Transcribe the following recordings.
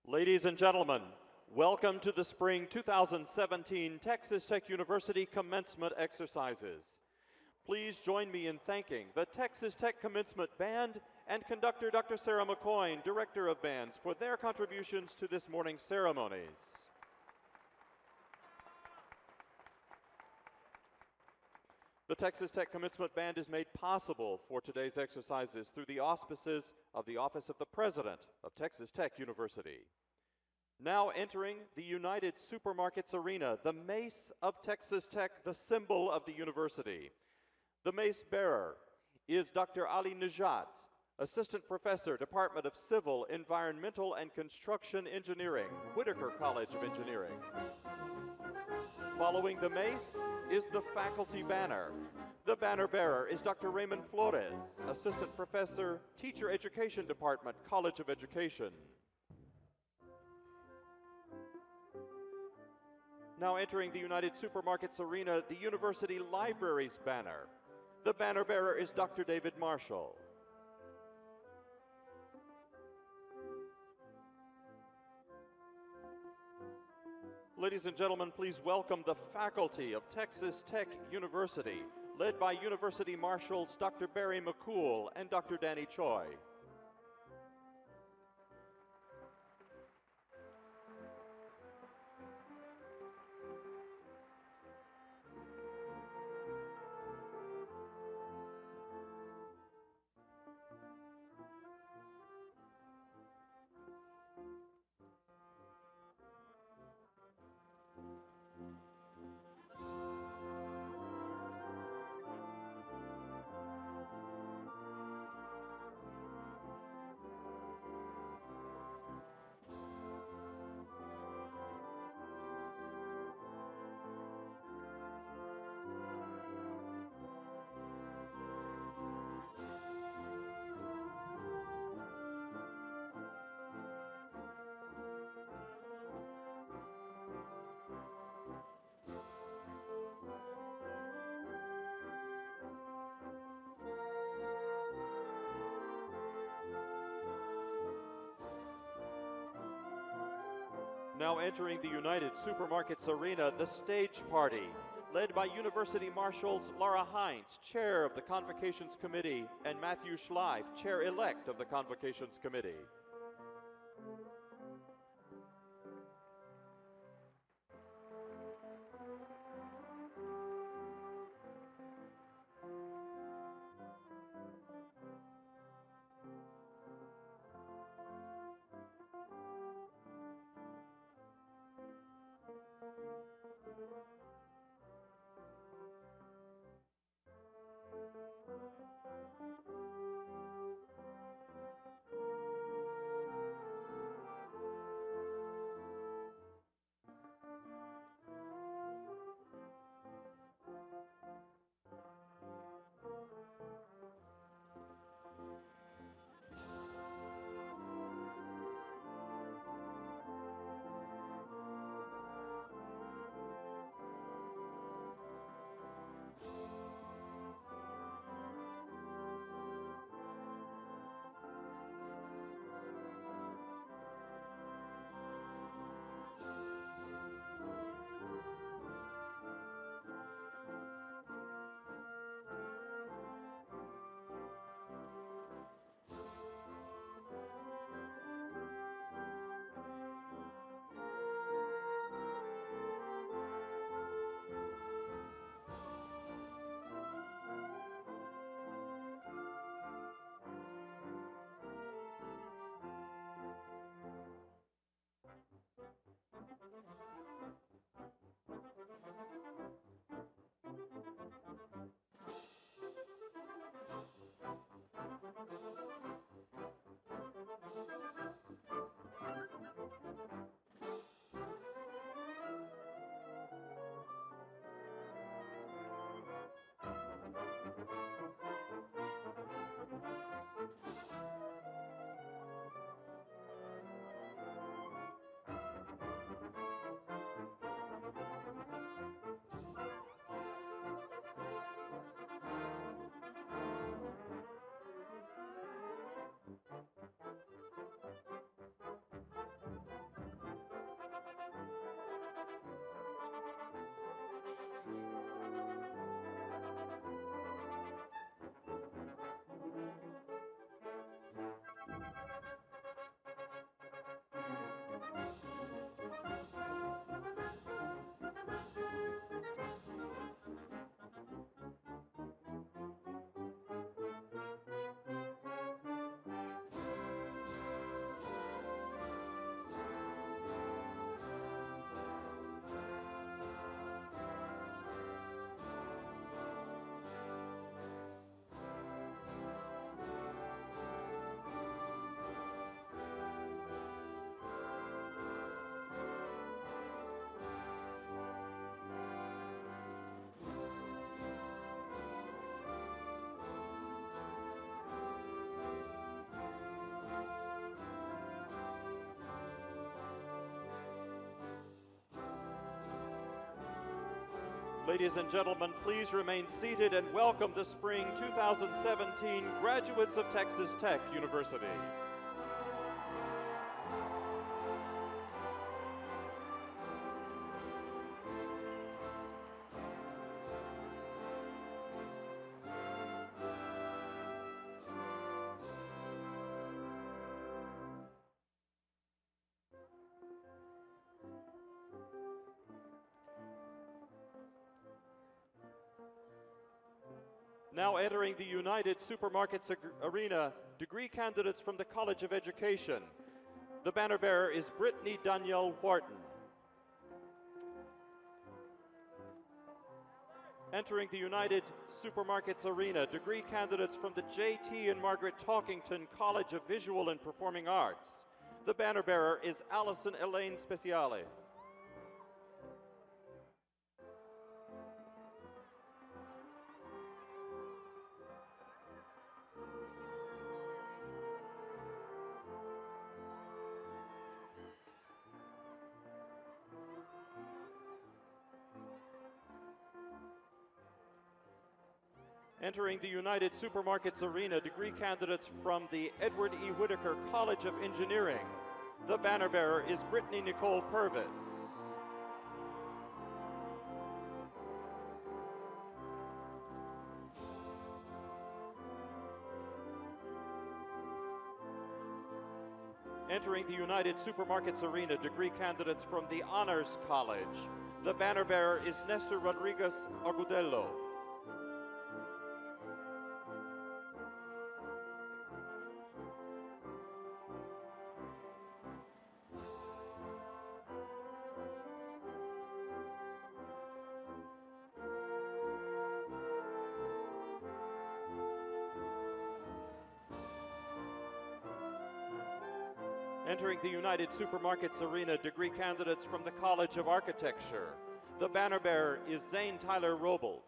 Ladies and gentlemen, welcome to the Spring 2017 Texas Tech University Commencement Exercises. Please join me in thanking the Texas Tech Commencement Band and conductor Dr. Sarah McCoyne, Director of Bands, for their contributions to this morning's ceremonies. The Texas Tech Commencement Band is made possible for today's exercises through the auspices of the Office of the President of Texas Tech University. Now entering the United Supermarkets Arena, the Mace of Texas Tech, the symbol of the university. The mace bearer is Dr. Ali Najat, Assistant Professor, Department of Civil, Environmental, and Construction Engineering, Whitaker College of Engineering. Following the mace is the faculty banner. The banner bearer is Dr. Raymond Flores, Assistant Professor, Teacher Education Department, College of Education. Now entering the United Supermarkets Arena, the University Library's banner. The banner bearer is Dr. David Marshall. Ladies and gentlemen, please welcome the faculty of Texas Tech University, led by University Marshals Dr. Barry McCool and Dr. Danny Choi. Now entering the United Supermarkets Arena, the stage party, led by University Marshals Laura Hines, Chair of the Convocations Committee, and Matthew Schleif, Chair-elect of the Convocations Committee. Ladies and gentlemen, please remain seated and welcome the Spring 2017 graduates of Texas Tech University. Now entering the United Supermarkets Arena, degree candidates from the College of Education. The banner bearer is Brittany Danielle Wharton. Entering the United Supermarkets Arena, degree candidates from the J.T. and Margaret Talkington College of Visual and Performing Arts. The banner bearer is Allison Elaine Speciale. Entering the United Supermarkets Arena, degree candidates from the Edward E. Whitaker College of Engineering. The banner bearer is Brittany Nicole Purvis. Entering the United Supermarkets Arena, degree candidates from the Honors College. The banner bearer is Nestor Rodriguez Agudelo. Entering the United Supermarkets Arena, degree candidates from the College of Architecture. The banner bearer is Zane Tyler Robles.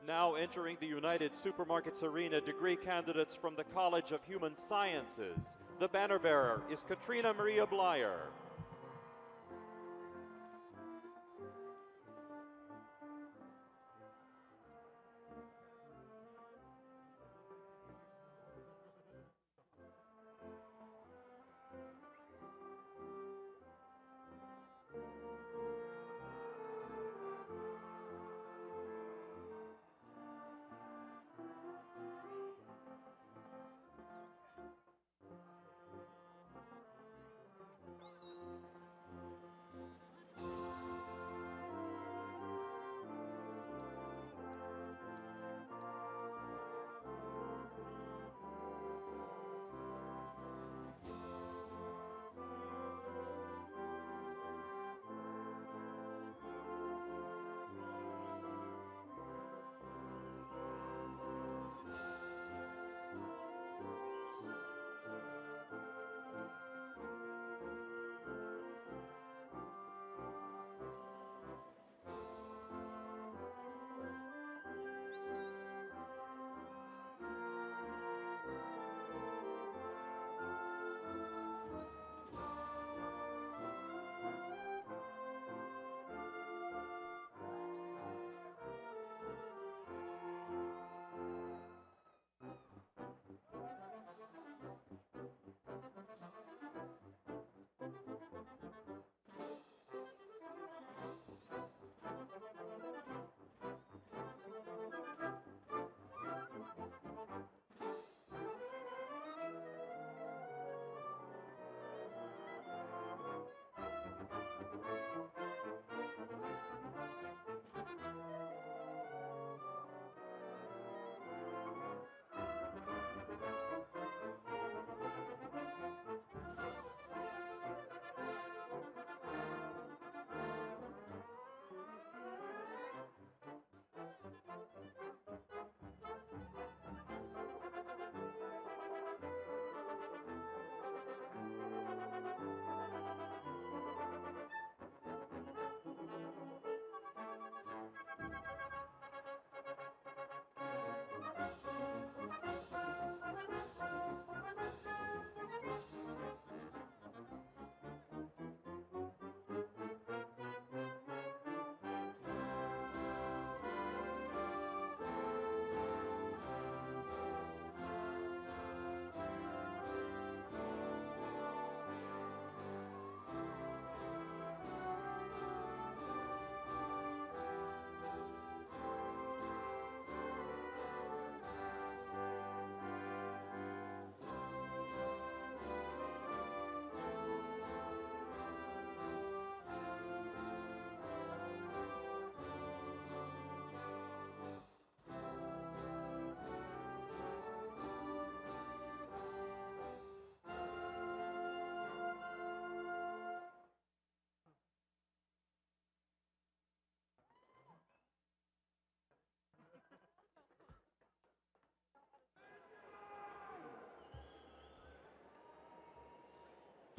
Now entering the United Supermarkets Arena, degree candidates from the College of Human Sciences. The banner bearer is Katrina Maria Blyer.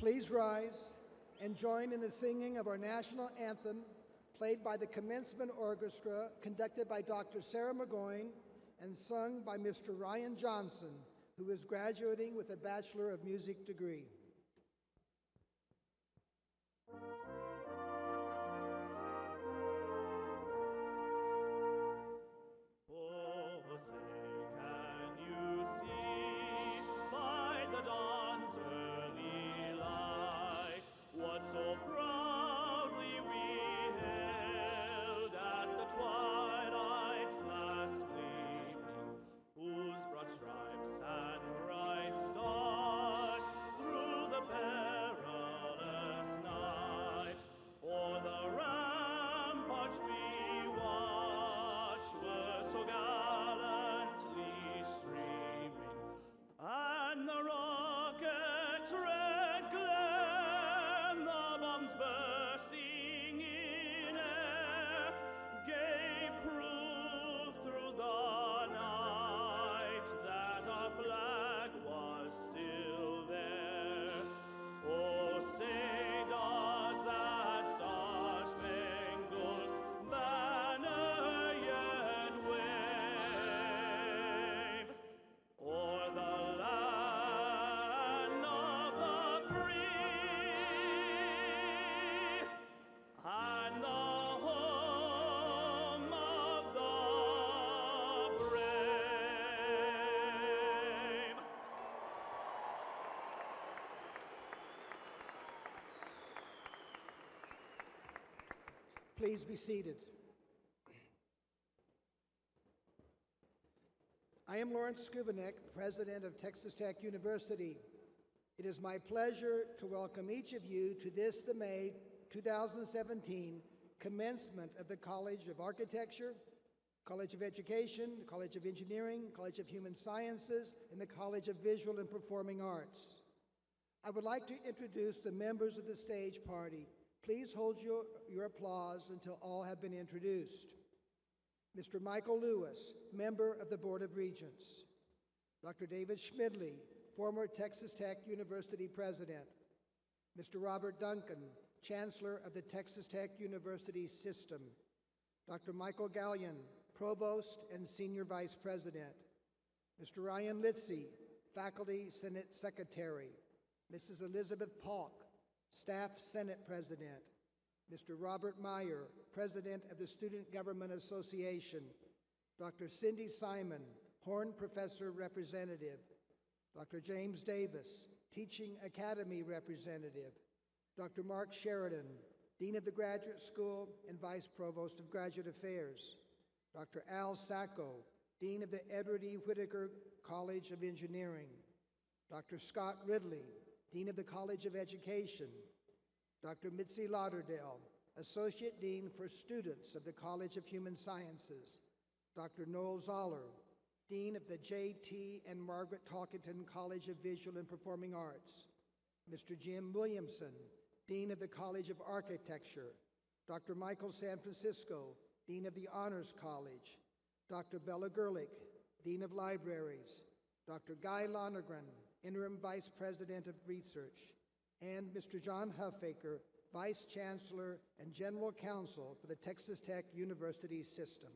Please rise and join in the singing of our national anthem, played by the Commencement Orchestra, conducted by Dr. Sarah McGoyne, and sung by Mr. Ryan Johnson, who is graduating with a Bachelor of Music degree. Please be seated. I am Lawrence Skubanek, President of Texas Tech University. It is my pleasure to welcome each of you to this, the May 2017 commencement of the College of Architecture, College of Education, College of Engineering, College of Human Sciences, and the College of Visual and Performing Arts. I would like to introduce the members of the stage party. Please hold your applause until all have been introduced. Mr. Michael Lewis, member of the Board of Regents. Dr. David Schmidley, former Texas Tech University president. Mr. Robert Duncan, chancellor of the Texas Tech University system. Dr. Michael Gallion, provost and senior vice president. Mr. Ryan Litzy, faculty senate secretary. Mrs. Elizabeth Polk, Staff Senate President, Mr. Robert Meyer, President of the Student Government Association, Dr. Cindy Simon, Horn Professor Representative, Dr. James Davis, Teaching Academy Representative, Dr. Mark Sheridan, Dean of the Graduate School and Vice Provost of Graduate Affairs, Dr. Al Sacco, Dean of the Edward E. Whittaker College of Engineering, Dr. Scott Ridley, Dean of the College of Education, Dr. Mitzi Lauderdale, Associate Dean for Students of the College of Human Sciences, Dr. Noel Zoller, Dean of the J.T. and Margaret Talkington College of Visual and Performing Arts, Mr. Jim Williamson, Dean of the College of Architecture, Dr. Michael San Francisco, Dean of the Honors College, Dr. Bella Gerlich, Dean of Libraries, Dr. Guy Lonergan, Interim Vice President of Research, and Mr. John Huffaker, Vice Chancellor and General Counsel for the Texas Tech University System.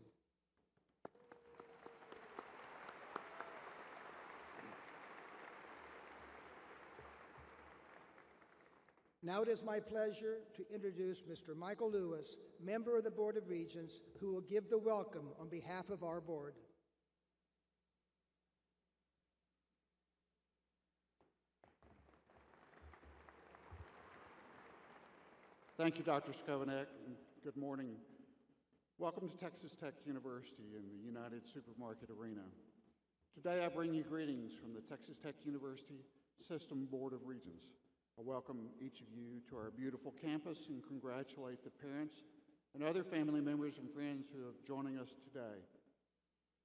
Now it is my pleasure to introduce Mr. Michael Lewis, member of the Board of Regents, who will give the welcome on behalf of our board. Thank you, Dr. Skovanec, and good morning. Welcome to Texas Tech University in the United Supermarket Arena. Today I bring you greetings from the Texas Tech University System Board of Regents. I welcome each of you to our beautiful campus and congratulate the parents and other family members and friends who are joining us today.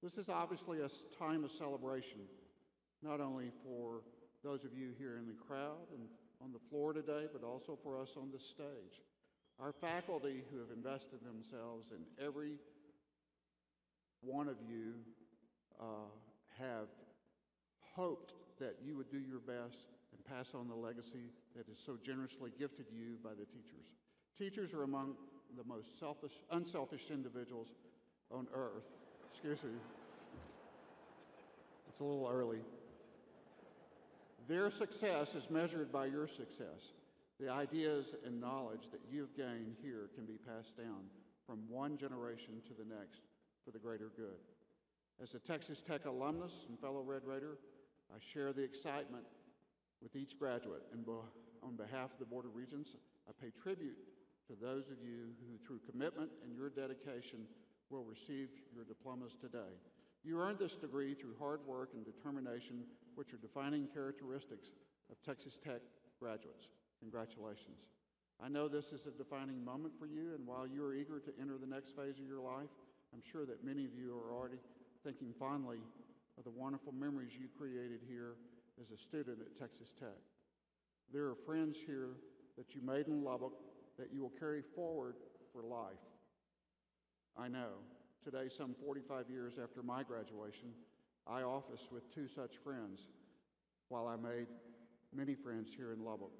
This is obviously a time of celebration, not only for those of you here in the crowd and on the floor today, but also for us on the stage. Our faculty who have invested themselves in every one of you have hoped that you would do your best and pass on the legacy that is so generously gifted to you by the teachers. Teachers are among the most unselfish individuals on earth. Excuse me. It's a little early. Their success is measured by your success. The ideas and knowledge that you've gained here can be passed down from one generation to the next for the greater good. As a Texas Tech alumnus and fellow Red Raider, I share the excitement with each graduate, and on behalf of the Board of Regents, I pay tribute to those of you who, through commitment and your dedication, will receive your diplomas today. You earned this degree through hard work and determination, which are defining characteristics of Texas Tech graduates. Congratulations. I know this is a defining moment for you, and while you are eager to enter the next phase of your life, I'm sure that many of you are already thinking fondly of the wonderful memories you created here as a student at Texas Tech. There are friends here that you made in Lubbock that you will carry forward for life. I know, today, some 45 years after my graduation, I office with two such friends, while I made many friends here in Lubbock.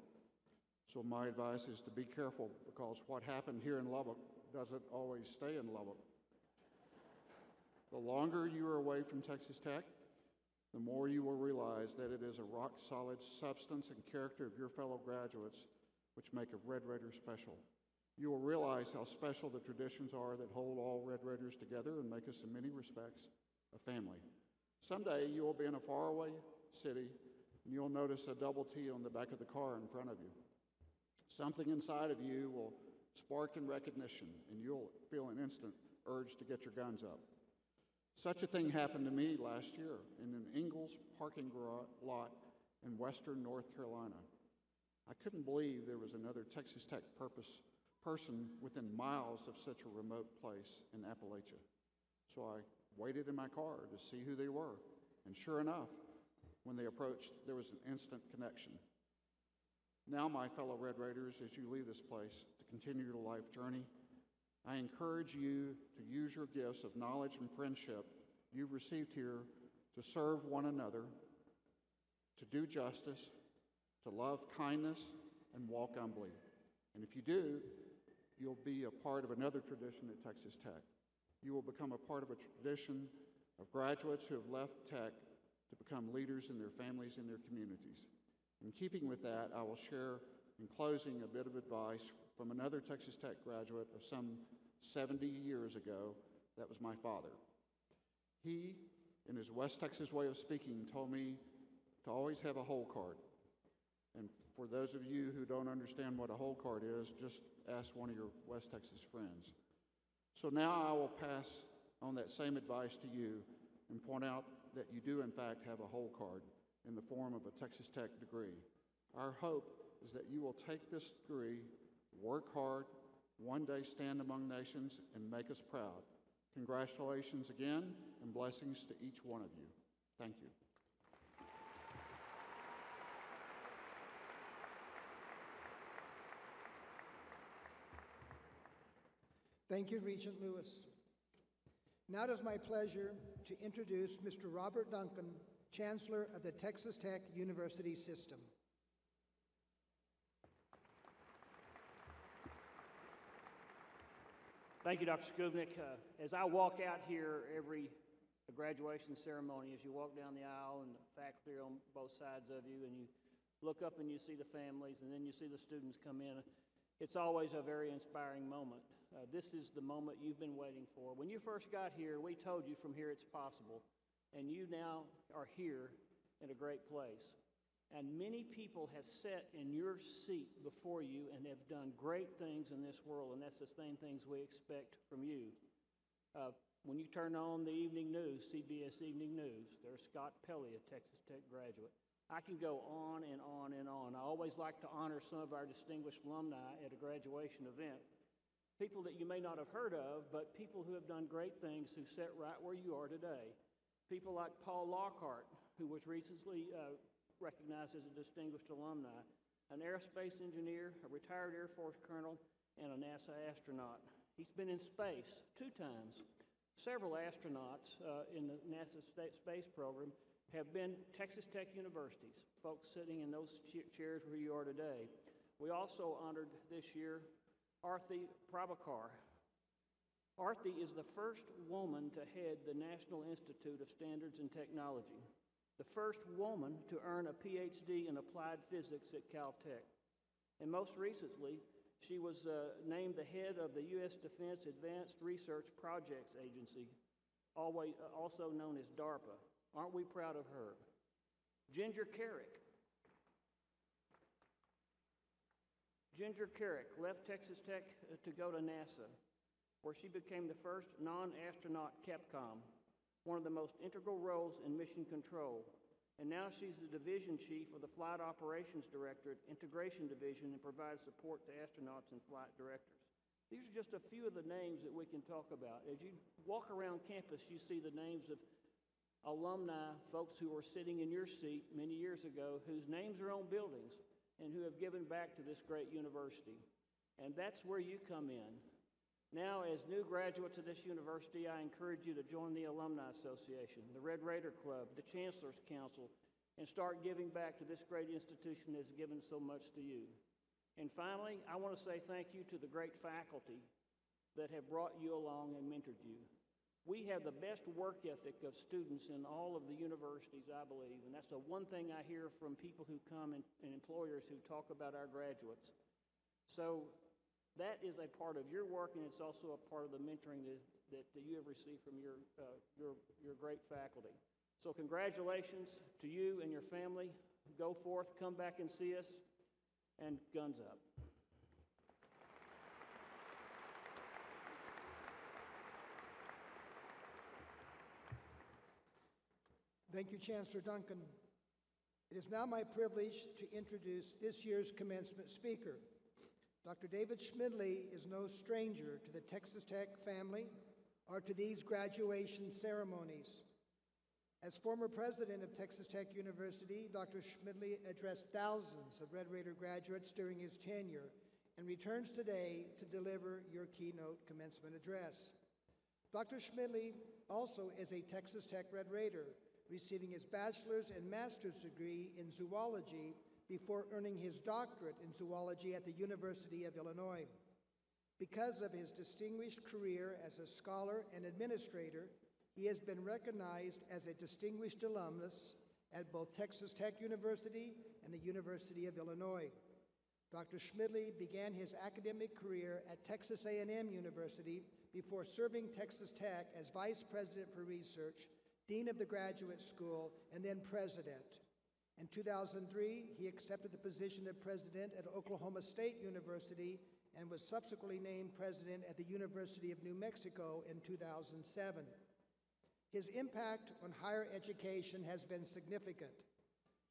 So my advice is to be careful, because what happened here in Lubbock doesn't always stay in Lubbock. The longer you are away from Texas Tech, the more you will realize that it is a rock-solid substance and character of your fellow graduates which make a Red Raider special. You will realize how special the traditions are that hold all Red Raiders together and make us, in many respects, a family. Someday you will be in a faraway city and you'll notice a double T on the back of the car in front of you. Something inside of you will spark in recognition, and you'll feel an instant urge to get your guns up. Such a thing happened to me last year in an Ingalls parking lot in western North Carolina. I couldn't believe there was another Texas Tech person within miles of such a remote place in Appalachia. So I waited in my car to see who they were, and sure enough, when they approached, there was an instant connection. Now, my fellow Red Raiders, as you leave this place to continue your life journey, I encourage you to use your gifts of knowledge and friendship you've received here to serve one another, to do justice, to love kindness, and walk humbly. And if you do, you'll be a part of another tradition at Texas Tech. You will become a part of a tradition of graduates who have left Tech to become leaders in their families and their communities. In keeping with that, I will share in closing a bit of advice from another Texas Tech graduate of some 70 years ago. That was my father. He, in his West Texas way of speaking, told me to always have a hole card. And for those of you who don't understand what a hole card is, just ask one of your West Texas friends. So now I will pass on that same advice to you and point out that you do in fact have a hole card in the form of a Texas Tech degree. Our hope is that you will take this degree, work hard, one day stand among nations, and make us proud. Congratulations again, and blessings to each one of you. Thank you. Thank you, Regent Lewis. Now it is my pleasure to introduce Mr. Robert Duncan, Chancellor of the Texas Tech University System. Thank you, Dr. Skubnik. As I walk out here every graduation ceremony, as you walk down the aisle and the faculty are on both sides of you, and you look up and you see the families, and then you see the students come in, it's always a very inspiring moment. This is the moment you've been waiting for. When you first got here, we told you from here it's possible, and you now are here in a great place. And many people have sat in your seat before you and have done great things in this world, and that's the same things we expect from you. When you turn on the evening news, CBS Evening News, there's Scott Pelley, a Texas Tech graduate. I can go on and on and on. I always like to honor some of our distinguished alumni at a graduation event. People that you may not have heard of, but people who have done great things who sat right where you are today. People like Paul Lockhart, who was recently recognized as a distinguished alumni, an aerospace engineer, a retired Air Force colonel, and a NASA astronaut. He's been in space 2 times. Several astronauts in the NASA space program have been Texas Tech University's, folks sitting in those chairs where you are today. We also honored this year Arthi Prabhakar. Arthi is the first woman to head the National Institute of Standards and Technology, the first woman to earn a PhD in applied physics at Caltech. And most recently, she was named the head of the U.S. Defense Advanced Research Projects Agency, also known as DARPA. Aren't we proud of her? Ginger Carrick. Ginger Carrick left Texas Tech to go to NASA, where she became the first non-astronaut Capcom, one of the most integral roles in mission control. And now she's the division chief of the Flight Operations Directorate Integration Division and provides support to astronauts and flight directors. These are just a few of the names that we can talk about. As you walk around campus, you see the names of alumni, folks who were sitting in your seat many years ago, whose names are on buildings and who have given back to this great university. And that's where you come in. Now, as new graduates of this university, I encourage you to join the Alumni Association, the Red Raider Club, the Chancellor's Council, and start giving back to this great institution that's given so much to you. And finally, I want to say thank you to the great faculty that have brought you along and mentored you. We have the best work ethic of students in all of the universities, I believe, and that's the one thing I hear from people who come and employers who talk about our graduates. So that is a part of your work, and it's also a part of the mentoring that you have received from your great faculty. So congratulations to you and your family. Go forth, come back and see us, and guns up. Thank you, Chancellor Duncan. It is now my privilege to introduce this year's commencement speaker. Dr. David Schmidley is no stranger to the Texas Tech family or to these graduation ceremonies. As former president of Texas Tech University, Dr. Schmidley addressed thousands of Red Raider graduates during his tenure and returns today to deliver your keynote commencement address. Dr. Schmidley also is a Texas Tech Red Raider, receiving his bachelor's and master's degree in zoology before earning his doctorate in zoology at the University of Illinois. Because of his distinguished career as a scholar and administrator, he has been recognized as a distinguished alumnus at both Texas Tech University and the University of Illinois. Dr. Schmidley began his academic career at Texas A&M University before serving Texas Tech as Vice President for Research, Dean of the Graduate School, and then President. In 2003, he accepted the position of President at Oklahoma State University and was subsequently named President at the University of New Mexico in 2007. His impact on higher education has been significant.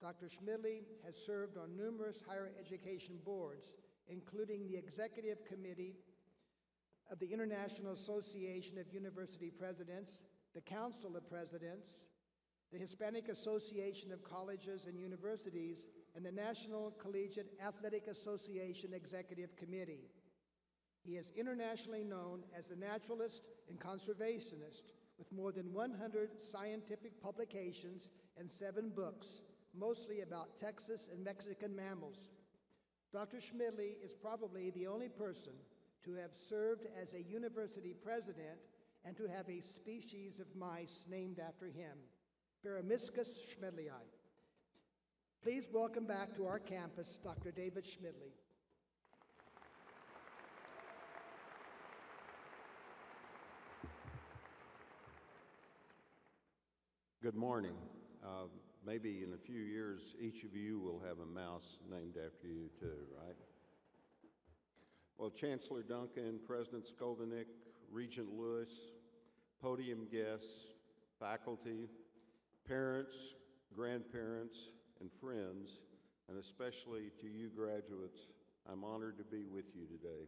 Dr. Schmidley has served on numerous higher education boards, including the Executive Committee of the International Association of University Presidents, the Council of Presidents, the Hispanic Association of Colleges and Universities, and the National Collegiate Athletic Association Executive Committee. He is internationally known as a naturalist and conservationist with more than 100 scientific publications and 7 books, mostly about Texas and Mexican mammals. Dr. Schmidley is probably the only person to have served as a university president and to have a species of mice named after him, Baromiscus schmidlii. Please welcome back to our campus, Dr. David Schmidley. Good morning. Maybe in a few years, each of you will have a mouse named after you too, right? Well, Chancellor Duncan, President Skolnick, Regent Lewis, podium guests, faculty, parents, grandparents, and friends, and especially to you graduates, I'm honored to be with you today,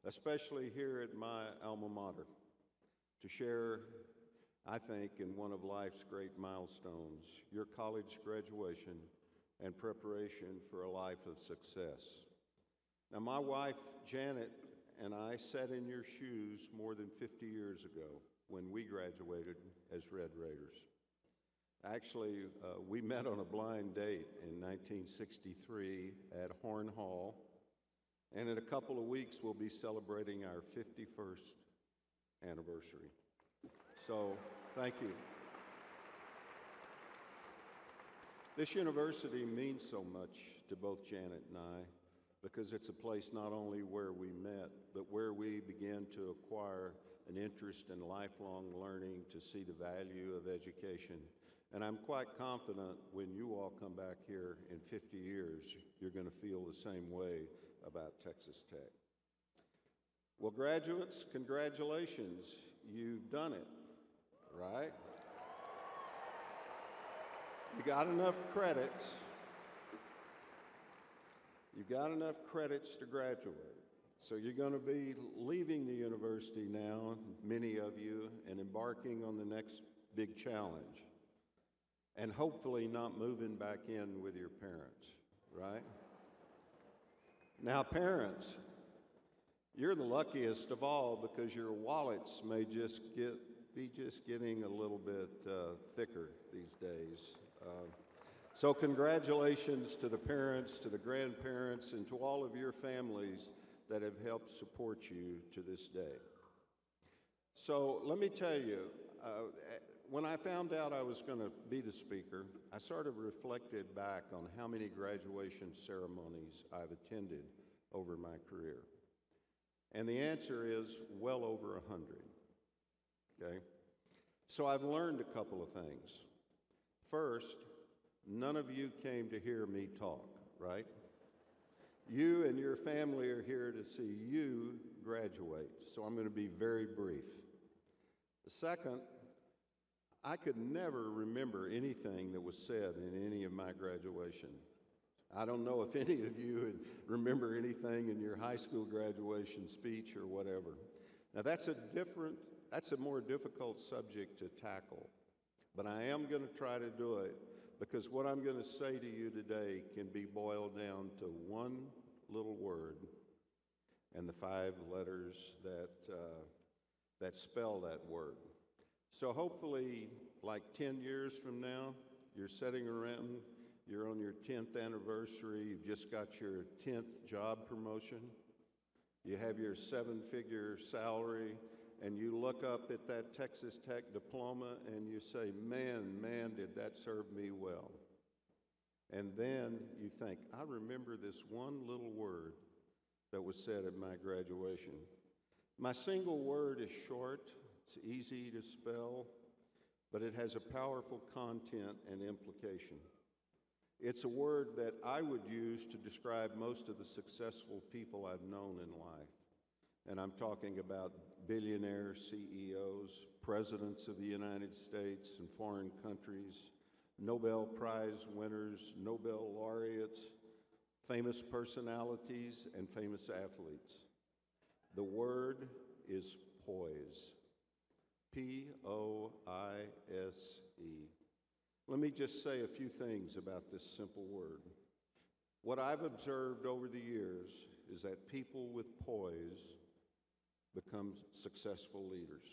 especially here at my alma mater, to share, I think, in one of life's great milestones, your college graduation and preparation for a life of success. Now, my wife, Janet, and I sat in your shoes more than 50 years ago when we graduated as Red Raiders. Actually, we met on a blind date in 1963 at Horn Hall, and in a couple of weeks we'll be celebrating our 51st anniversary. So, thank you. This university means so much to both Janet and I because it's a place not only where we met, but where we began to acquire an interest in lifelong learning to see the value of education. And I'm quite confident when you all come back here in 50 years, you're going to feel the same way about Texas Tech. Well, graduates, congratulations. You've done it, right? You got enough credits. You've got enough credits to graduate. So you're going to be leaving the university now, many of you, and embarking on the next big challenge. And hopefully not moving back in with your parents, right? Now, parents, you're the luckiest of all because your wallets may be getting a little bit thicker these days. So congratulations to the parents, to the grandparents, and to all of your families that have helped support you to this day. So let me tell you, when I found out I was going to be the speaker, I sort of reflected back on how many graduation ceremonies I've attended over my career. And the answer is well over 100, okay? So I've learned a couple of things. First, none of you came to hear me talk, right? You and your family are here to see you graduate, so I'm going to be very brief. The second, I could never remember anything that was said in any of my graduation. I don't know if any of you would remember anything in your high school graduation speech or whatever. Now that's a more difficult subject to tackle, but I am going to try to do it because what I'm going to say to you today can be boiled down to one little word and the 5 letters that spell that word. So hopefully, like 10 years from now, you're sitting around, you're on your 10th anniversary, you've just got your 10th job promotion, you have your 7-figure salary, and you look up at that Texas Tech diploma and you say, man, did that serve me well. And then you think, I remember this one little word that was said at my graduation. My single word is short, it's easy to spell, but it has a powerful content and implication. It's a word that I would use to describe most of the successful people I've known in life. And I'm talking about billionaire CEOs, presidents of the United States and foreign countries, Nobel Prize winners, Nobel laureates, famous personalities, and famous athletes. The word is poise. P-O-I-S-E. Let me just say a few things about this simple word. What I've observed over the years is that people with poise become successful leaders.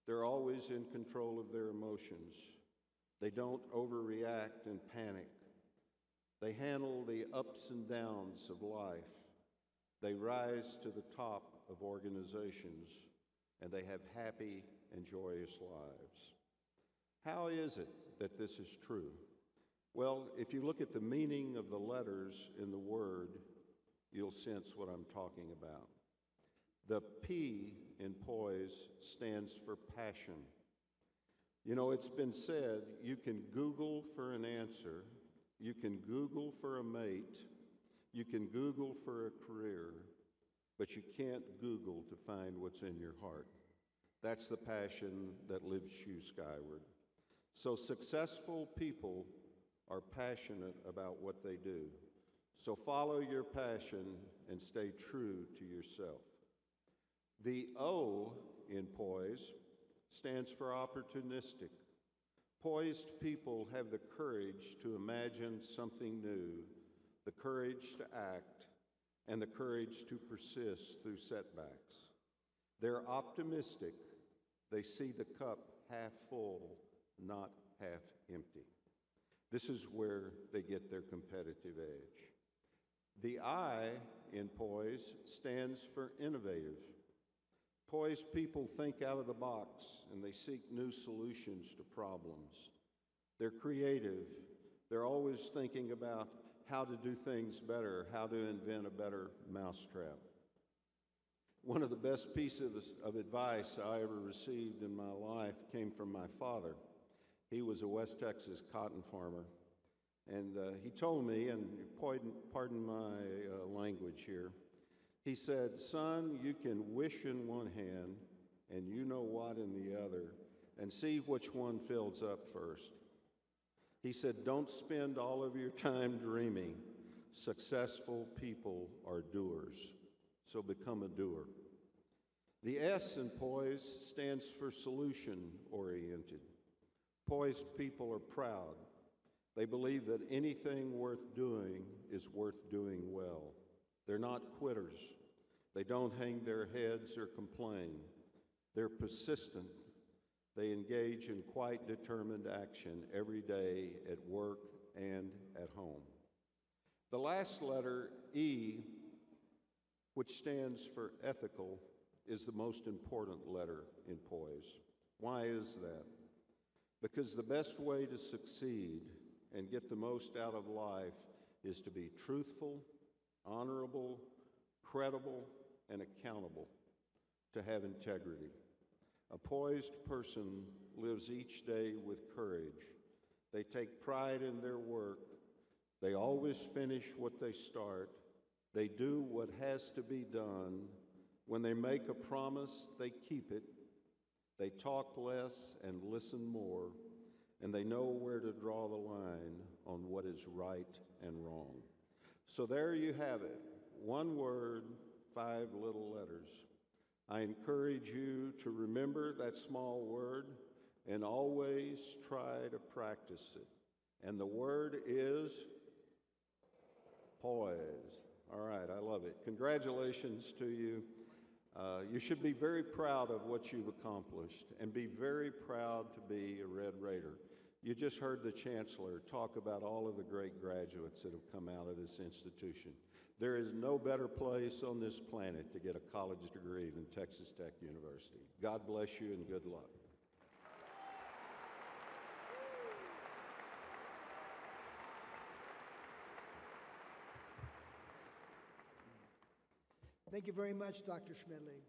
They're always in control of their emotions. They don't overreact and panic. They handle the ups and downs of life. They rise to the top of organizations, and they have happy and joyous lives. How is it that this is true? Well, if you look at the meaning of the letters in the word, you'll sense what I'm talking about. The P in poise stands for passion. You know, it's been said, you can Google for an answer, you can Google for a mate, you can Google for a career, but you can't Google to find what's in your heart. That's the passion that lifts you skyward. So successful people are passionate about what they do. So follow your passion and stay true to yourself. The O in poise stands for opportunistic. Poised people have the courage to imagine something new, the courage to act, and the courage to persist through setbacks. They're optimistic. They see the cup half full, not half empty. This is where they get their competitive edge. The I in poise stands for innovative. Poised people think out of the box and they seek new solutions to problems. They're creative. They're always thinking about how to do things better, how to invent a better mousetrap. One of the best pieces of advice I ever received in my life came from my father. He was a West Texas cotton farmer. And he told me, and pardon my language here, he said, "Son, you can wish in one hand and you know what in the other, and see which one fills up first." He said, "Don't spend all of your time dreaming. Successful people are doers, so become a doer." The S in poise stands for solution-oriented. Poised people are proud. They believe that anything worth doing is worth doing well. They're not quitters. They don't hang their heads or complain. They're persistent. They engage in quite determined action every day at work and at home. The last letter, E, which stands for ethical, is the most important letter in poise. Why is that? Because the best way to succeed and get the most out of life is to be truthful, honorable, credible, and accountable, to have integrity. A poised person lives each day with courage. They take pride in their work. They always finish what they start. They do what has to be done. When they make a promise, they keep it. They talk less and listen more, and they know where to draw the line on what is right and wrong. So there you have it. One word, 5 little letters. I encourage you to remember that small word and always try to practice it. And the word is poise. All right, I love it. Congratulations to you. You should be very proud of what you've accomplished and be very proud to be a Red Raider. You just heard the Chancellor talk about all of the great graduates that have come out of this institution. There is no better place on this planet to get a college degree than Texas Tech University. God bless you and good luck. Thank you very much, Dr. Schmidley.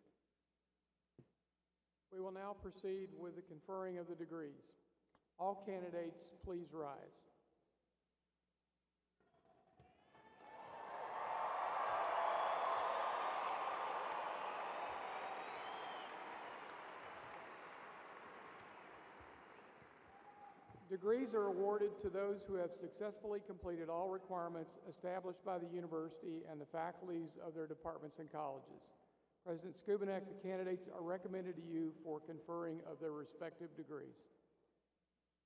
We will now proceed with the conferring of the degrees. All candidates, please rise. Degrees are awarded to those who have successfully completed all requirements established by the university and the faculties of their departments and colleges. President Skubanek, the candidates are recommended to you for conferring of their respective degrees.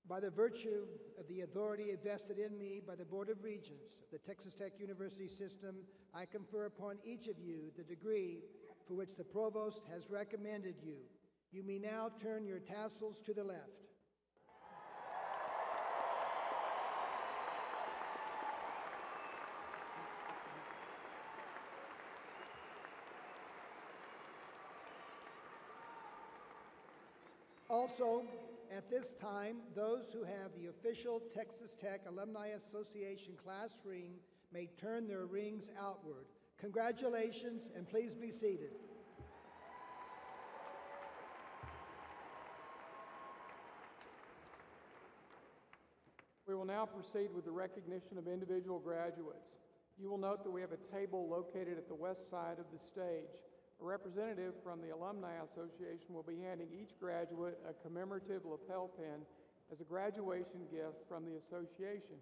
By the virtue of the authority vested in me by the Board of Regents of the Texas Tech University System, I confer upon each of you the degree for which the Provost has recommended you. You may now turn your tassels to the left. Also, at this time, those who have the official Texas Tech Alumni Association class ring may turn their rings outward. Congratulations, and please be seated. We will now proceed with the recognition of individual graduates. You will note that we have a table located at the west side of the stage. A representative from the Alumni Association will be handing each graduate a commemorative lapel pin as a graduation gift from the association.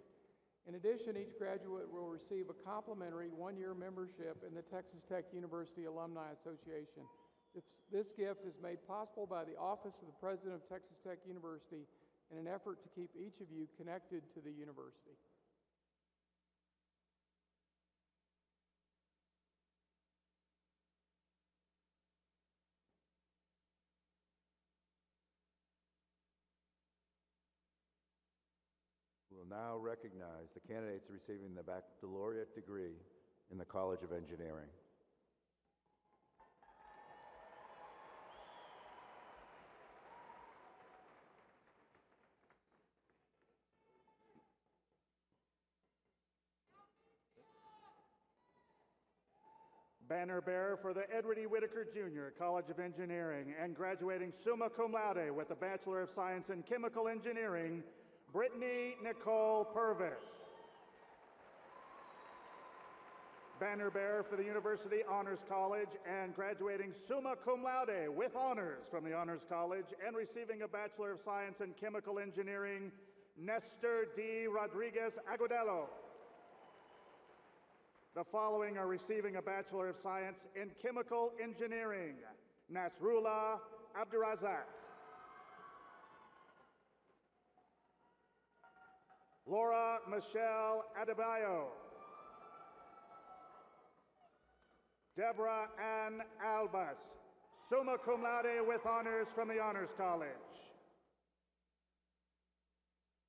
In addition, each graduate will receive a complimentary one-year membership in the Texas Tech University Alumni Association. This gift is made possible by the Office of the President of Texas Tech University in an effort to keep each of you connected to the university. now recognize the candidates receiving the baccalaureate degree in the College of Engineering. Banner bearer for the Edward E. Whitaker Jr. College of Engineering and graduating summa cum laude with a Bachelor of Science in Chemical Engineering, Brittany Nicole Purvis. Banner bearer for the University Honors College and graduating summa cum laude with honors from the Honors College and receiving a Bachelor of Science in Chemical Engineering, Nestor D. Rodriguez Agudelo. The following are receiving a Bachelor of Science in Chemical Engineering, Nasrullah Abdurazak. Laura Michelle Adebayo. Deborah Ann Albas, summa cum laude with honors from the Honors College.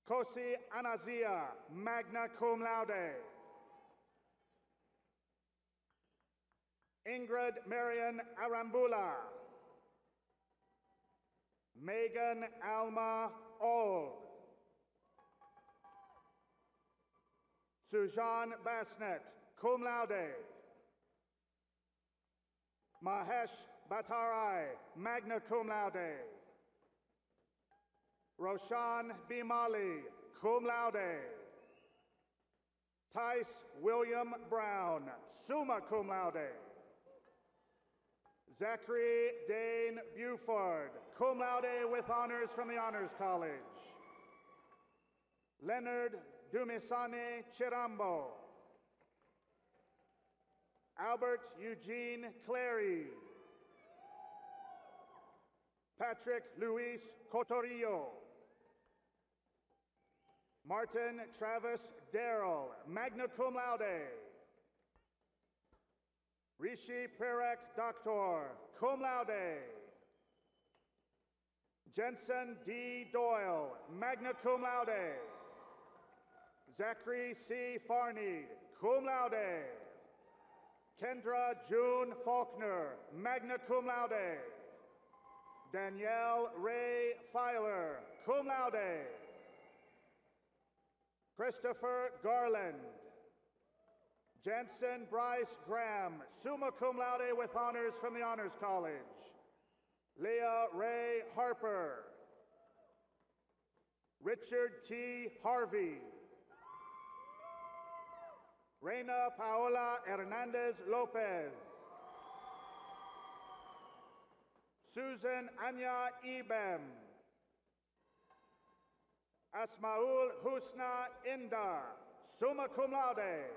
Kosi Anazia, magna cum laude. Ingrid Marion Arambula. Megan Alma Auld. Sujan Basnet, cum laude. Mahesh Batarai, magna cum laude. Roshan Bimali, cum laude. Tice William Brown, summa cum laude. Zachary Dane Buford, cum laude with honors from the Honors College. Leonard Dumisani Chirambo. Albert Eugene Clary. Patrick Luis Cotorillo. Martin Travis Darrell, magna cum laude. Rishi Perek Doctor, cum laude. Jensen D. Doyle, magna cum laude. Zachary C. Farney, cum laude. Kendra June Faulkner, magna cum laude. Danielle Ray Filer, cum laude. Christopher Garland. Jensen Bryce Graham, summa cum laude with honors from the Honors College. Leah Ray Harper. Richard T. Harvey. Reina Paola Hernandez Lopez. Susan Anya Ibem. Asmaul Husna Inda, summa cum laude.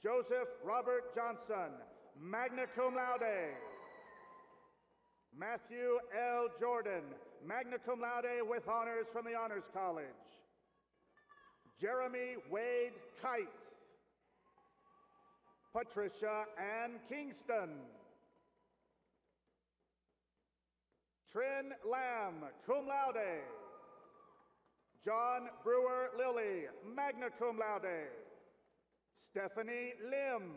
Joseph Robert Johnson, magna cum laude. Matthew L. Jordan, magna cum laude with honors from the Honors College. Jeremy Wade Kite. Patricia Ann Kingston. Trin Lamb, cum laude. John Brewer Lilly, magna cum laude. Stephanie Lim.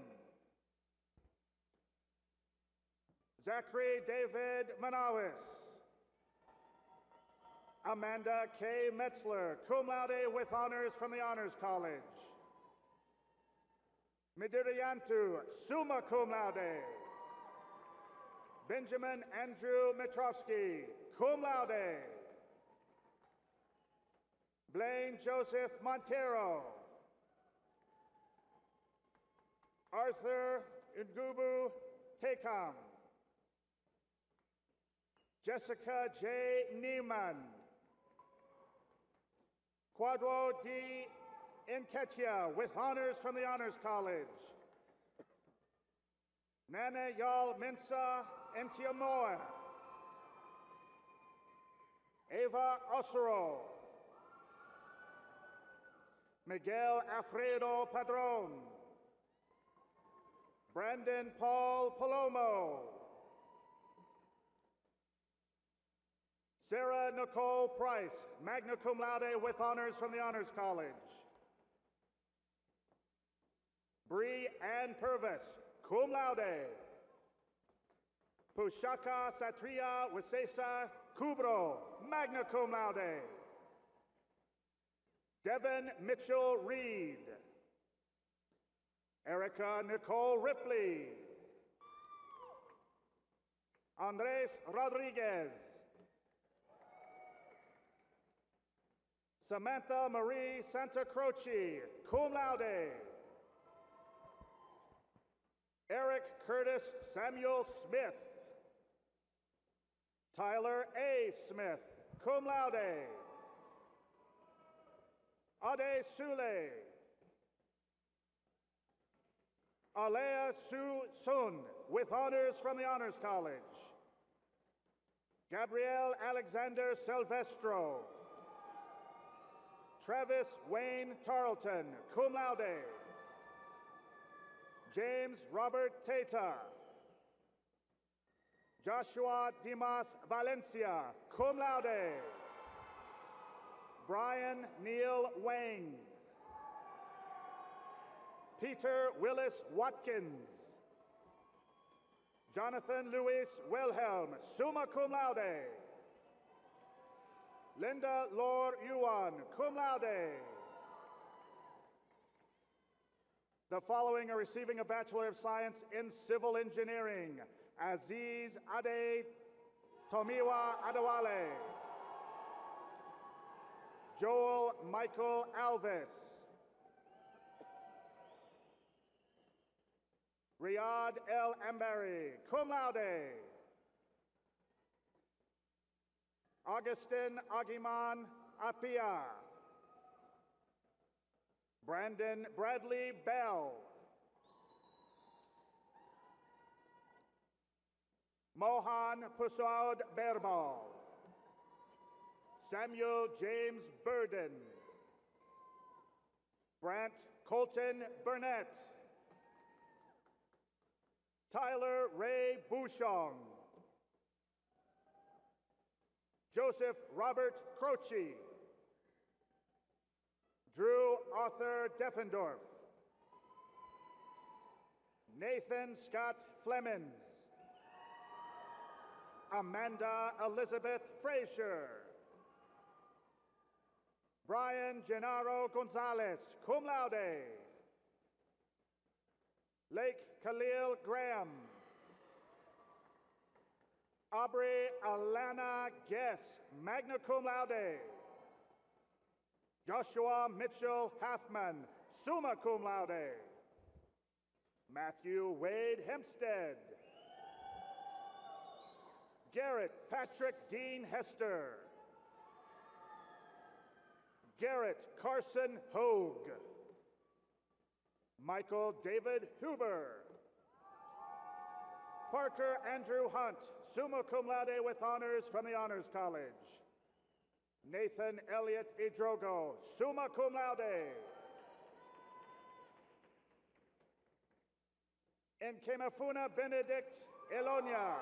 Zachary David Manawis. Amanda K. Metzler, cum laude with honors from the Honors College. Midiriyantu, summa cum laude. Benjamin Andrew Mitrovsky, cum laude. Blaine Joseph Montero. Arthur Ngubu Tekam. Jessica J. Neiman. Quadro D. Nketia with honors from the Honors College. Nana Yal Mensa Entiamoa. Eva Osoro. Miguel Alfredo Padron. Brandon Paul Palomo. Sarah Nicole Price, magna cum laude with honors from the Honors College. Bree Ann Purvis, cum laude. Pushaka Satria Wisesa Kubro, magna cum laude. Devin Mitchell Reed. Erica Nicole Ripley. Andres Rodriguez. Samantha Marie Santa Croce, cum laude. Eric Curtis Samuel Smith. Tyler A. Smith, cum laude. Ade Sule. Alea Su Sun, with honors from the Honors College. Gabrielle Alexander Silvestro. Travis Wayne Tarleton, cum laude. James Robert Tata. Joshua Dimas Valencia, cum laude. Brian Neil Wang. Peter Willis Watkins. Jonathan Luis Wilhelm, summa cum laude. Linda Lor Yuan, cum laude. The following are receiving a Bachelor of Science in Civil Engineering: Aziz Ade Tomiwa Adewale, Joel Michael Alves, Riyad El Ambari, cum laude. Augustin Agiman Apia, Brandon Bradley Bell, Mohan Pusaud Berbal, Samuel James Burden, Brant Colton Burnett, Tyler Ray Bouchon, Joseph Robert Croce, Drew Arthur Deffendorf, Nathan Scott Flemings, Amanda Elizabeth Frazier, Brian Gennaro Gonzalez, cum laude, Lake Khalil Graham, Aubrey Alana Guess, magna cum laude, Joshua Mitchell Halfman, summa cum laude, Matthew Wade Hempstead, Garrett Patrick Dean Hester, Garrett Carson Hogue, Michael David Huber, Parker Andrew Hunt, summa cum laude with honors from the Honors College. Nathan Elliott Idrogo, summa cum laude. Nkemafuna Benedict Elonia.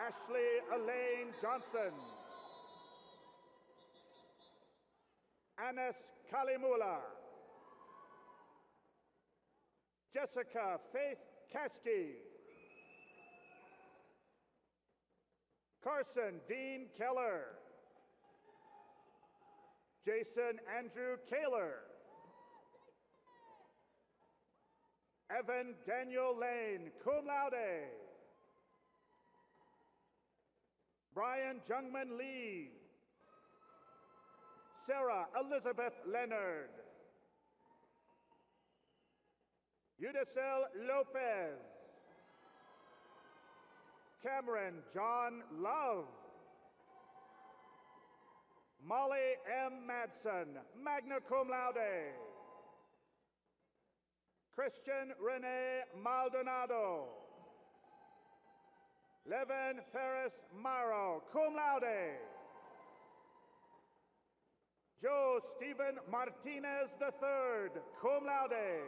Ashley Elaine Johnson. Anas Kalimula. Jessica Faith Kasky. Carson Dean Keller. Jason Andrew Kaler. Evan Daniel Lane, cum laude. Brian Jungman Lee. Sarah Elizabeth Leonard. Udacel Lopez. Cameron John Love. Molly M. Madsen, magna cum laude. Christian Rene Maldonado. Levin Ferris Maro, cum laude. Joe Stephen Martinez III, cum laude.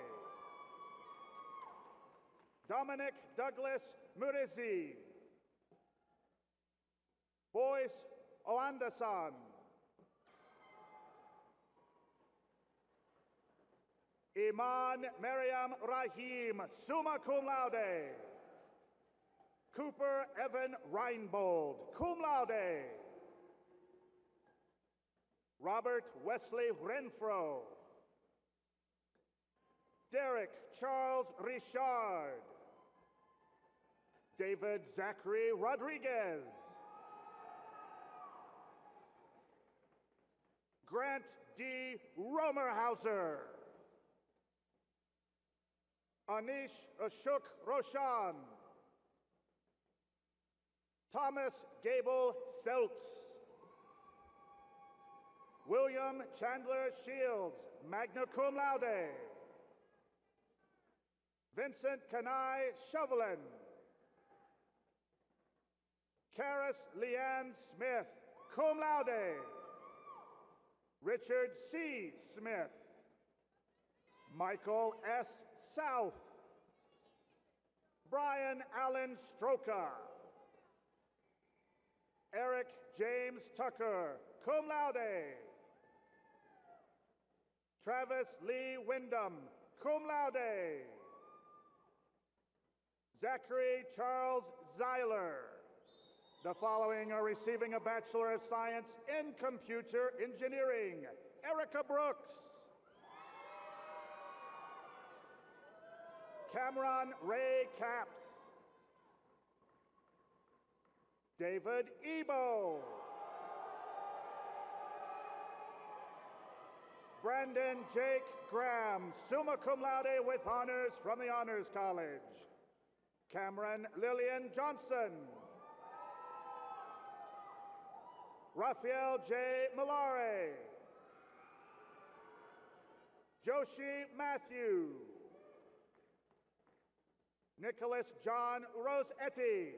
Dominic Douglas Murizi. Joyce Oandasan. Iman Mariam Rahim, summa cum laude. Cooper Evan Reinbold, cum laude. Robert Wesley Renfro. Derek Charles Richard. David Zachary Rodriguez. Grant D. Romerhauser. Anish Ashok Roshan. Thomas Gable Seltz. William Chandler Shields, magna cum laude. Vincent Kanai Chauvelin. Karis Leanne Smith, cum laude. Richard C. Smith. Michael S. South. Brian Allen Stroka. Eric James Tucker, cum laude. Travis Lee Wyndham, cum laude. Zachary Charles Zeiler. The following are receiving a Bachelor of Science in Computer Engineering. Erica Brooks. Cameron Ray Capps. David Ebo. Brandon Jake Graham, summa cum laude with honors from the Honors College. Cameron Lillian Johnson. Raphael J. Malare. Joshi Matthew. Nicholas John Rosetti.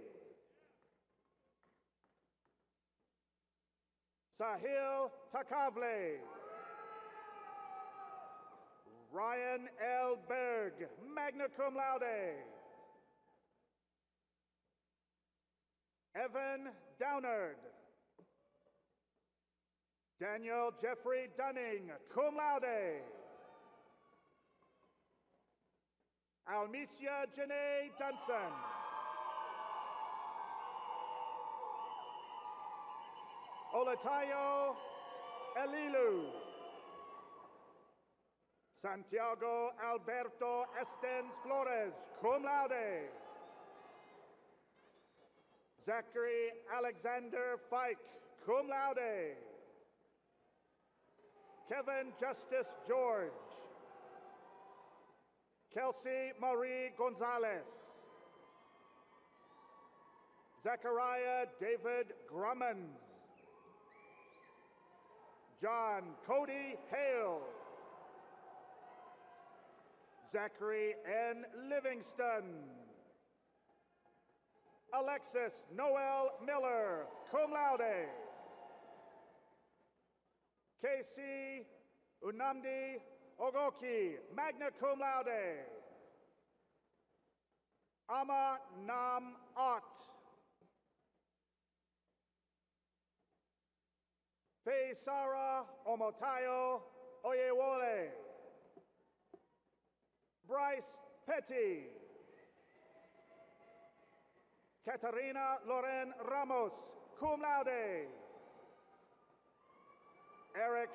Sahil Takavle. Ryan L. Berg, magna cum laude. Evan Downard. Daniel Jeffrey Dunning, cum laude. Almesia Janae Dunson. Olatayo Elilu. Santiago Alberto Estens Flores, cum laude. Zachary Alexander Fike, cum laude. Kevin Justice George. Kelsey Marie Gonzalez. Zachariah David Grummons. John Cody Hale. Zachary N. Livingston. Alexis Noel Miller, cum laude. Casey Unamdi Ogoki, magna cum laude. Ama Nam Ot. Feisara Omotayo Oyewole. Bryce Petty. Katarina Loren Ramos, cum laude. Eric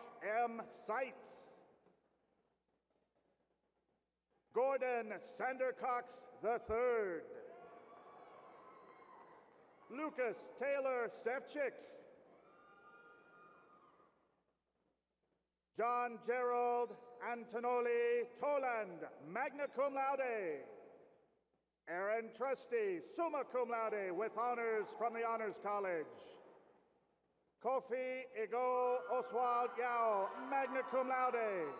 M. Seitz. Gordon Sandercox III. Lucas Taylor Sevchik. John Gerald Antonoli Toland, magna cum laude. Aaron Trusty, summa cum laude with honors from the Honors College. Kofi Ego Oswald Yao, magna cum laude.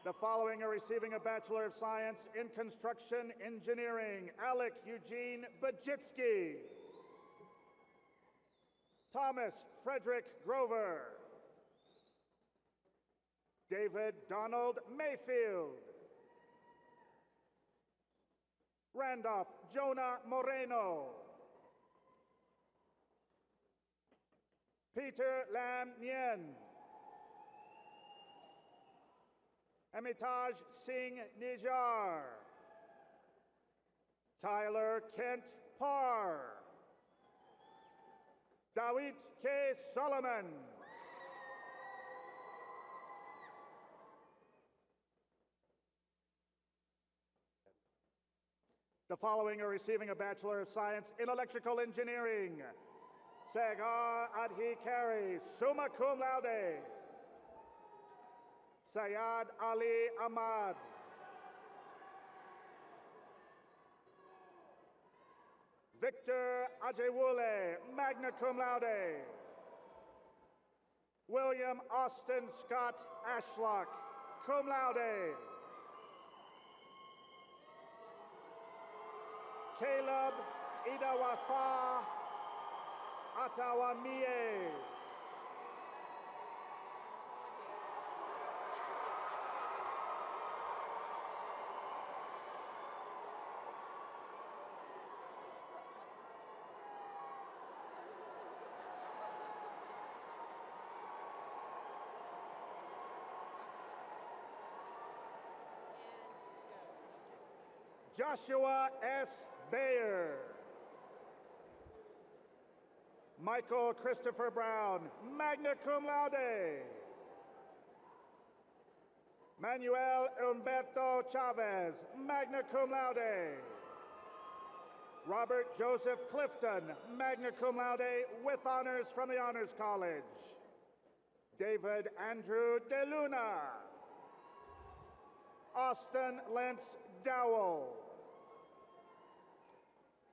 The following are receiving a Bachelor of Science in Construction Engineering. Alec Eugene Bajitsky. Thomas Frederick Grover. David Donald Mayfield. Randolph Jonah Moreno. Peter Lam Nguyen. Amitaj Singh Nijar. Tyler Kent Parr. Dawit K. Solomon. The following are receiving a Bachelor of Science in Electrical Engineering. Sagar Adhikari, summa cum laude. Sayad Ali Ahmad. Victor Ajewule, magna cum laude. William Austin Scott Ashlock, cum laude. Caleb Idawafa Atawamie. Joshua S. Bayer. Michael Christopher Brown, magna cum laude. Manuel Humberto Chavez, magna cum laude. Robert Joseph Clifton, magna cum laude with honors from the Honors College. David Andrew DeLuna. Austin Lentz Dowell.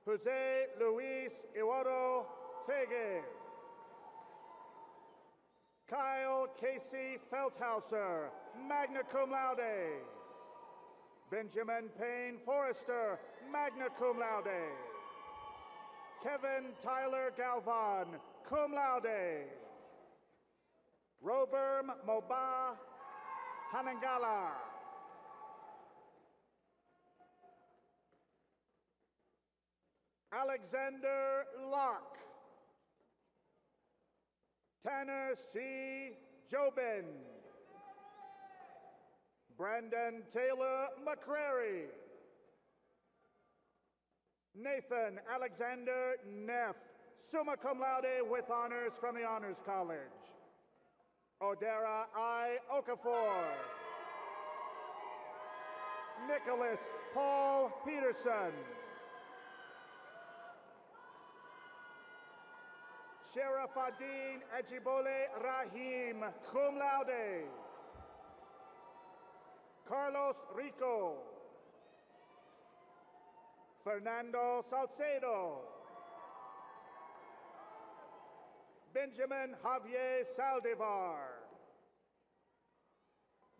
Jose Luis Iwaro Fege. Kyle Casey Felthauser, magna cum laude. Benjamin Payne Forrester, magna cum laude. Kevin Tyler Galvan, cum laude. Roberm Moba Hanangala. Alexander Locke. Tanner C. Jobin. Brandon Taylor McCrary. Nathan Alexander Neff, summa cum laude with honors from the Honors College. Odera I. Okafor. Nicholas Paul Peterson. Sherifuddin Ajibole Rahim, cum laude. Carlos Rico. Fernando Salcedo. Benjamin Javier Saldivar.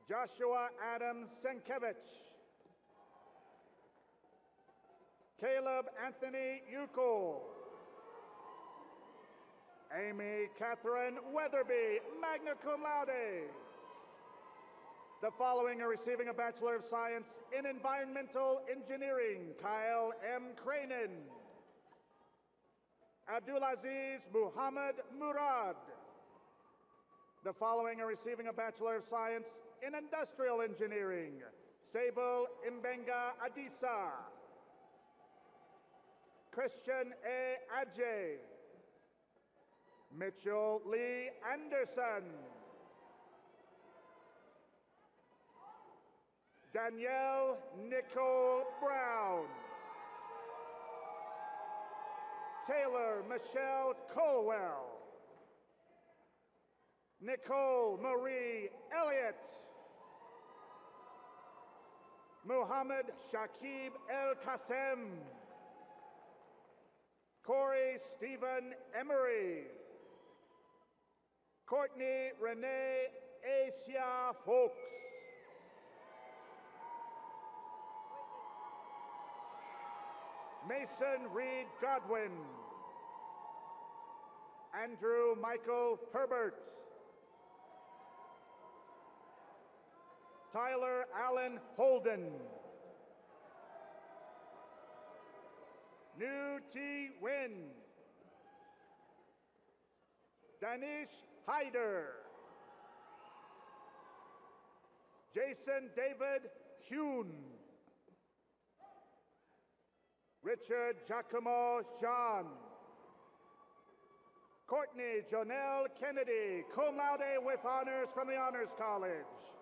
Joshua Adam Senkevich. Caleb Anthony Yuko. Amy Catherine Weatherby, magna cum laude. The following are receiving a Bachelor of Science in Environmental Engineering. Kyle M. Cranen. Abdulaziz Muhammad Murad. The following are receiving a Bachelor of Science in Industrial Engineering. Sable Imbenga Adisa. Christian A. Adjei. Mitchell Lee Anderson. Danielle Nicole Brown. Taylor Michelle Colwell. Nicole Marie Elliott. Muhammad Shakib El Qasem. Corey Stephen Emery. Courtney Renee Asia Folks. Mason Reed Godwin. Andrew Michael Herbert. Tyler Allen Holden. New T. Wynn. Danish Hyder. Jason David Hune. Richard Giacomo Jean. Courtney Jonelle Kennedy, cum laude with honors from the Honors College.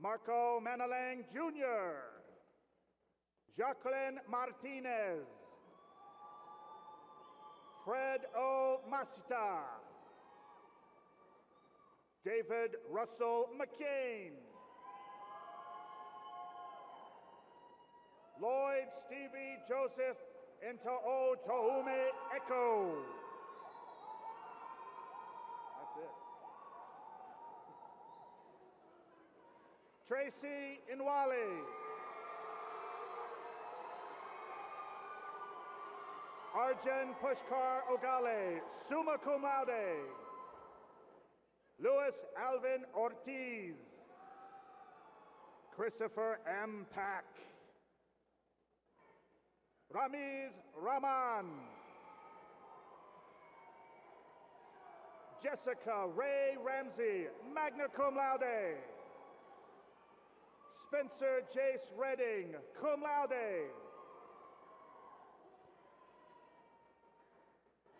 Marco Manalang Jr. Jacqueline Martinez. Fred O. Masita. David Russell McCain. Lloyd Stevie Joseph Intoo Tohume Echo. That's it. Tracy Inwali. Arjun Pushkar Ogale, summa cum laude. Louis Alvin Ortiz. Christopher M. Pack. Ramiz Rahman. Jessica Ray Ramsey, magna cum laude. Spencer Jace Redding, cum laude.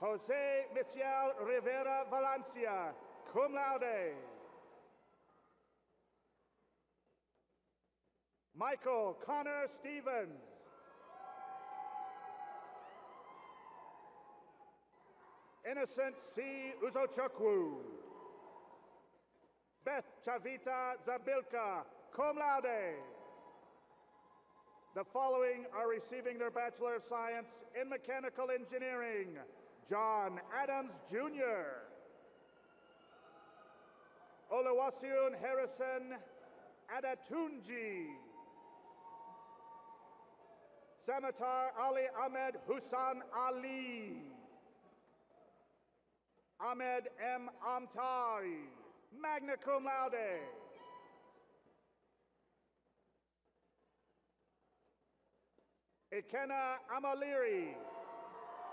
Jose Michel Rivera Valencia, cum laude. Michael Connor Stevens. Innocent C. Uzochukwu. Beth Chavita Zabilka, cum laude. The following are receiving their Bachelor of Science in Mechanical Engineering. John Adams, Jr. Oluwaseun Harrison Adatunji. Samatar Ali Ahmed Hussan Ali. Ahmed M. Amtari, magna cum laude. Ikenna Amaliri.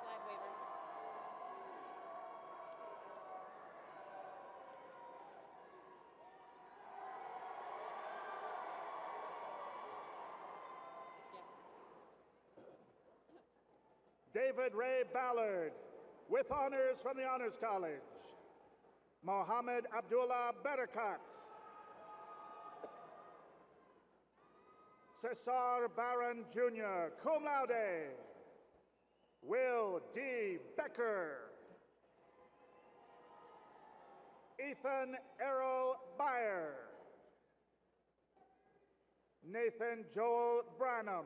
Flag waiver. David Ray Ballard, with honors from the Honors College. Mohammed Abdullah Barakat. Cesar Barron Jr., cum laude. Will D. Becker. Ethan Errol Byer. Nathan Joel Branham.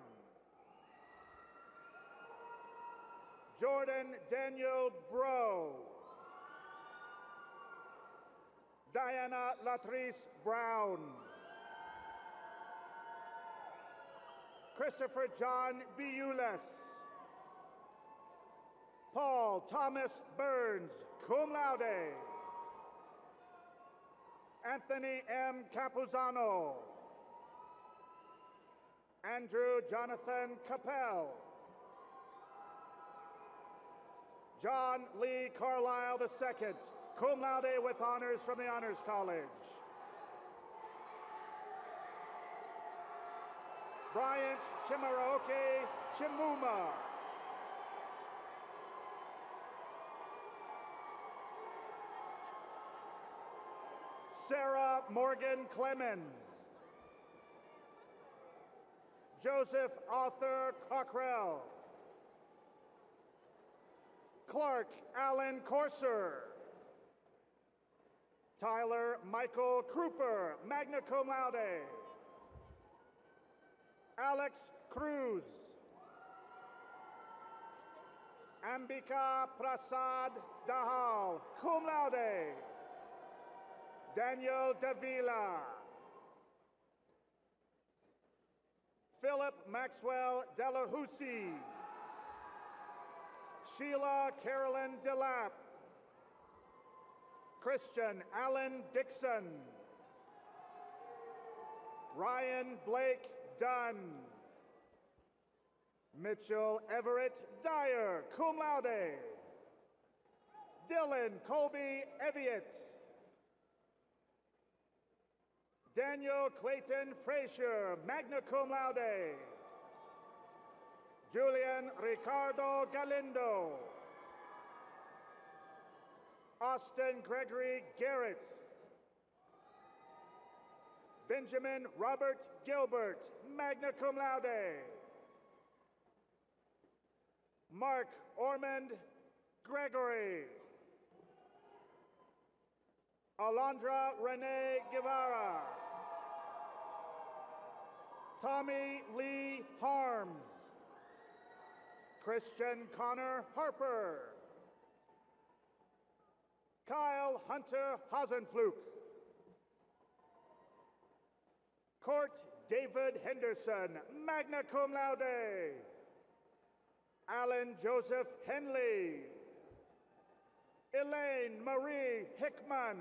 Jordan Daniel Bro. Diana Latrice Brown. Christopher John Biulis. Paul Thomas Burns, cum laude. Anthony M. Capuzano. Andrew Jonathan Capel. John Lee Carlisle II, cum laude with honors from the Honors College. Bryant Chimaroke Chimuma. Sarah Morgan Clemens. Joseph Arthur Cockrell. Clark Allen Corser. Tyler Michael Kruper, magna cum laude. Alex Cruz. Ambika Prasad Dahal, cum laude. Daniel Davila. Philip Maxwell Delahousie. Sheila Carolyn Delap. Christian Allen Dixon. Ryan Blake Dunn. Mitchell Everett Dyer, cum laude. Dylan Colby Eviett. Daniel Clayton Frazier, magna cum laude. Julian Ricardo Galindo. Austin Gregory Garrett. Benjamin Robert Gilbert, magna cum laude. Mark Ormond Gregory. Alondra Renee Guevara. Tommy Lee Harms. Christian Connor Harper. Kyle Hunter Hasenfluke. Court David Henderson, magna cum laude. Alan Joseph Henley. Elaine Marie Hickman.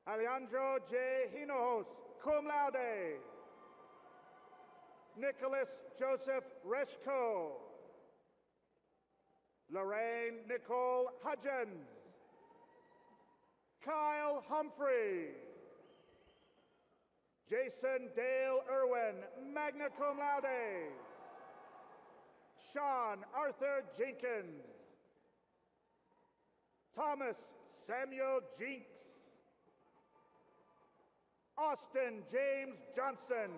Alejandro J. Hinojos, cum laude. Nicholas Joseph Reshko. Lorraine Nicole Hudgens. Kyle Humphrey. Jason Dale Irwin, magna cum laude. Sean Arthur Jenkins. Thomas Samuel Jinks. Austin James Johnson.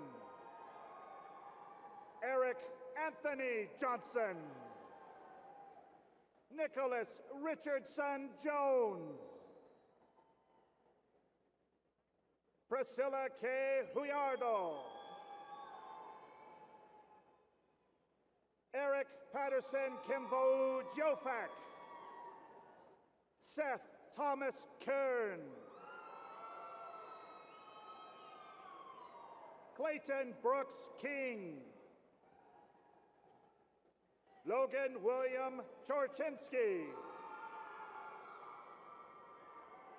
Eric Anthony Johnson. Nicholas Richardson Jones. Priscilla K. Huyardo. Eric Patterson Kimvo Jofak. Seth Thomas Kern. Clayton Brooks King. Logan William Chorchinsky.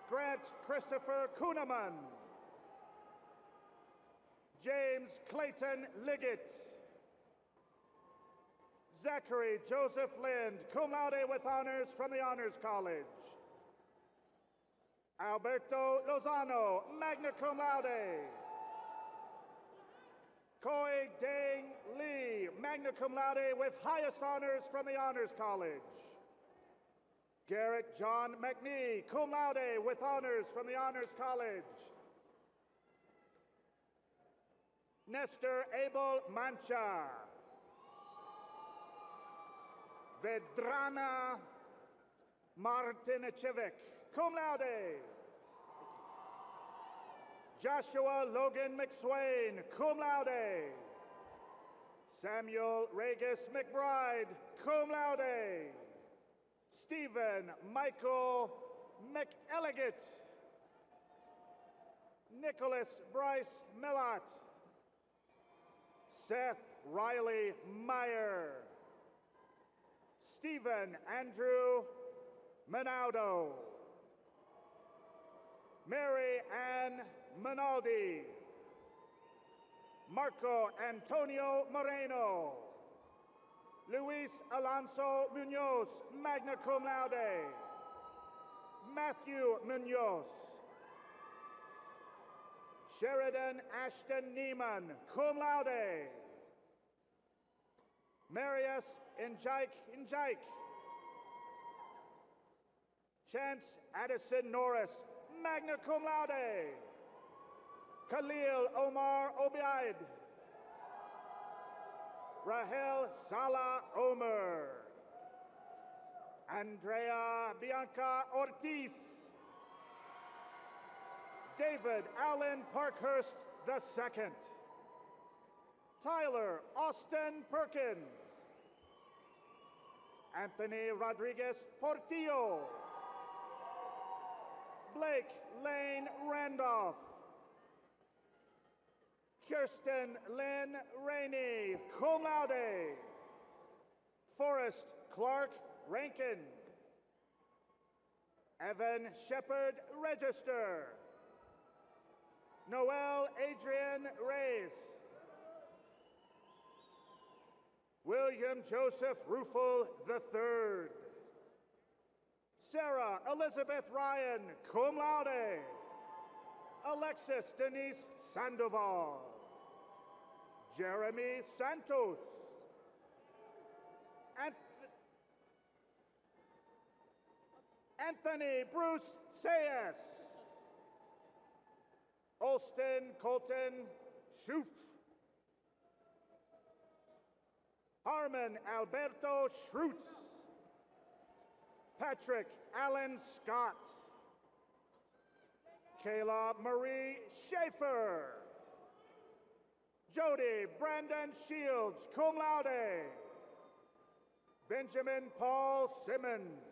Grant Christopher Kuhneman. James Clayton Liggett. Zachary Joseph Lind, cum laude with honors from the Honors College. Alberto Lozano, magna cum laude. Koi Dang Lee, magna cum laude with highest honors from the Honors College. Garrett John McNee, cum laude with honors from the Honors College. Nestor Abel Mancha. Vedrana Martinicevic, cum laude. Joshua Logan McSwain, cum laude. Samuel Regis McBride, cum laude. Stephen Michael McElligott. Nicholas Bryce Millot. Seth Riley Meyer. Stephen Andrew Menaudo. Mary Ann Minaldi. Marco Antonio Moreno. Luis Alonso Munoz, magna cum laude. Matthew Munoz. Sheridan Ashton Neiman, cum laude. Marius Njike. Chance Addison Norris, magna cum laude. Khalil Omar Obeid. Rahel Sala Omer. Andrea Bianca Ortiz. David Allen Parkhurst II. Tyler Austin Perkins. Anthony Rodriguez Portillo. Blake Lane Randolph. Kirsten Lynn Rainey, cum laude. Forrest Clark Rankin. Evan Shepard Register. Noel Adrian Reyes. William Joseph Rufel III. Sarah Elizabeth Ryan, cum laude. Alexis Denise Sandoval. Jeremy Santos. Anthony Bruce Sayas. Olston Colton Schoof. Harmon Alberto Schrutz. Patrick Allen Scott. Kayla Marie Schaefer. Jody Brandon Shields, cum laude. Benjamin Paul Simmons.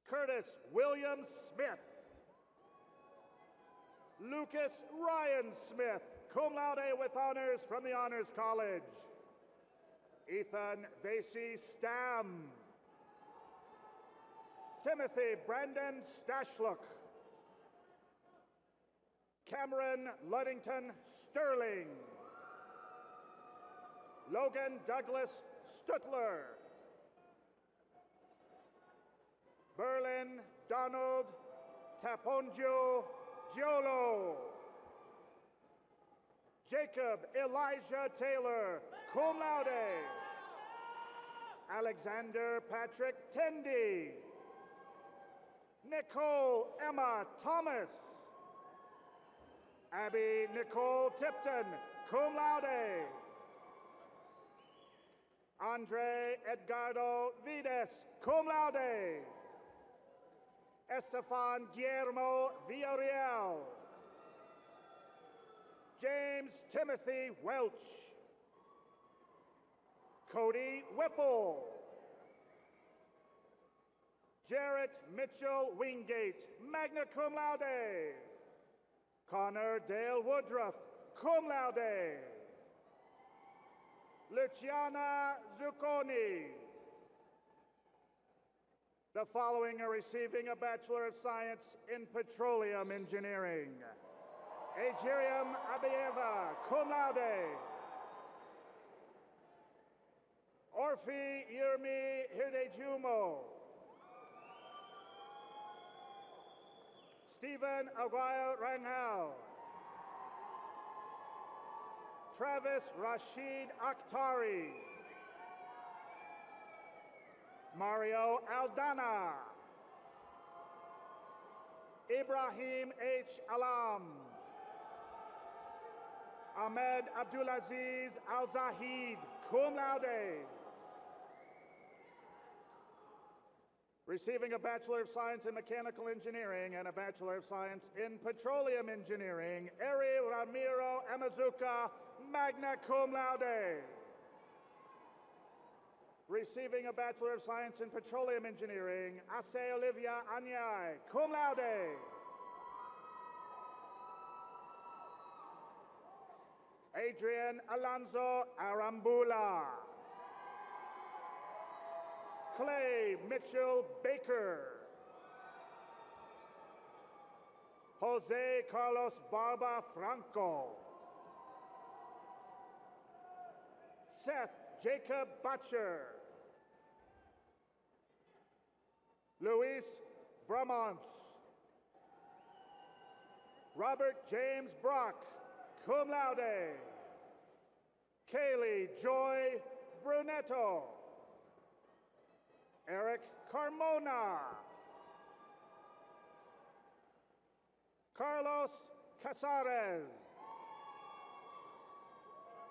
Curtis William Smith. Lucas Ryan Smith, cum laude with honors from the Honors College. Ethan Vasey Stam. Timothy Brandon Stashlook. Cameron Luddington Sterling. Logan Douglas Stuttler. Berlin Donald Taponjo Giolo. Jacob Elijah Taylor, cum laude. Alexander Patrick Tendy. Nicole Emma Thomas. Abby Nicole Tipton, cum laude. Andre Edgardo Vides, cum laude. Estefan Guillermo Villarreal. James Timothy Welch. Cody Whipple. Jarrett Mitchell Wingate, magna cum laude. Connor Dale Woodruff, cum laude. Luciana Zucconi. The following are receiving a Bachelor of Science in Petroleum Engineering. Ajiriam Abiyeva, cum laude. Orfi Yermi Hirdejumo. Stephen Aguayo Rangel. Travis Rashid Akhtari. Mario Aldana. Ibrahim H. Alam. Ahmed Abdulaziz Al-Zahid, cum laude. Receiving a Bachelor of Science in Mechanical Engineering and a Bachelor of Science in Petroleum Engineering, Eri Ramiro Amazuka, magna cum laude. Receiving a Bachelor of Science in Petroleum Engineering, Ase Olivia Anyai, cum laude. Adrian Alonso Arambula. Clay Mitchell Baker. Jose Carlos Barba Franco. Seth Jacob Butcher. Luis Bramont. Robert James Brock, cum laude. Kaylee Joy Brunetto. Eric Carmona. Carlos Casares.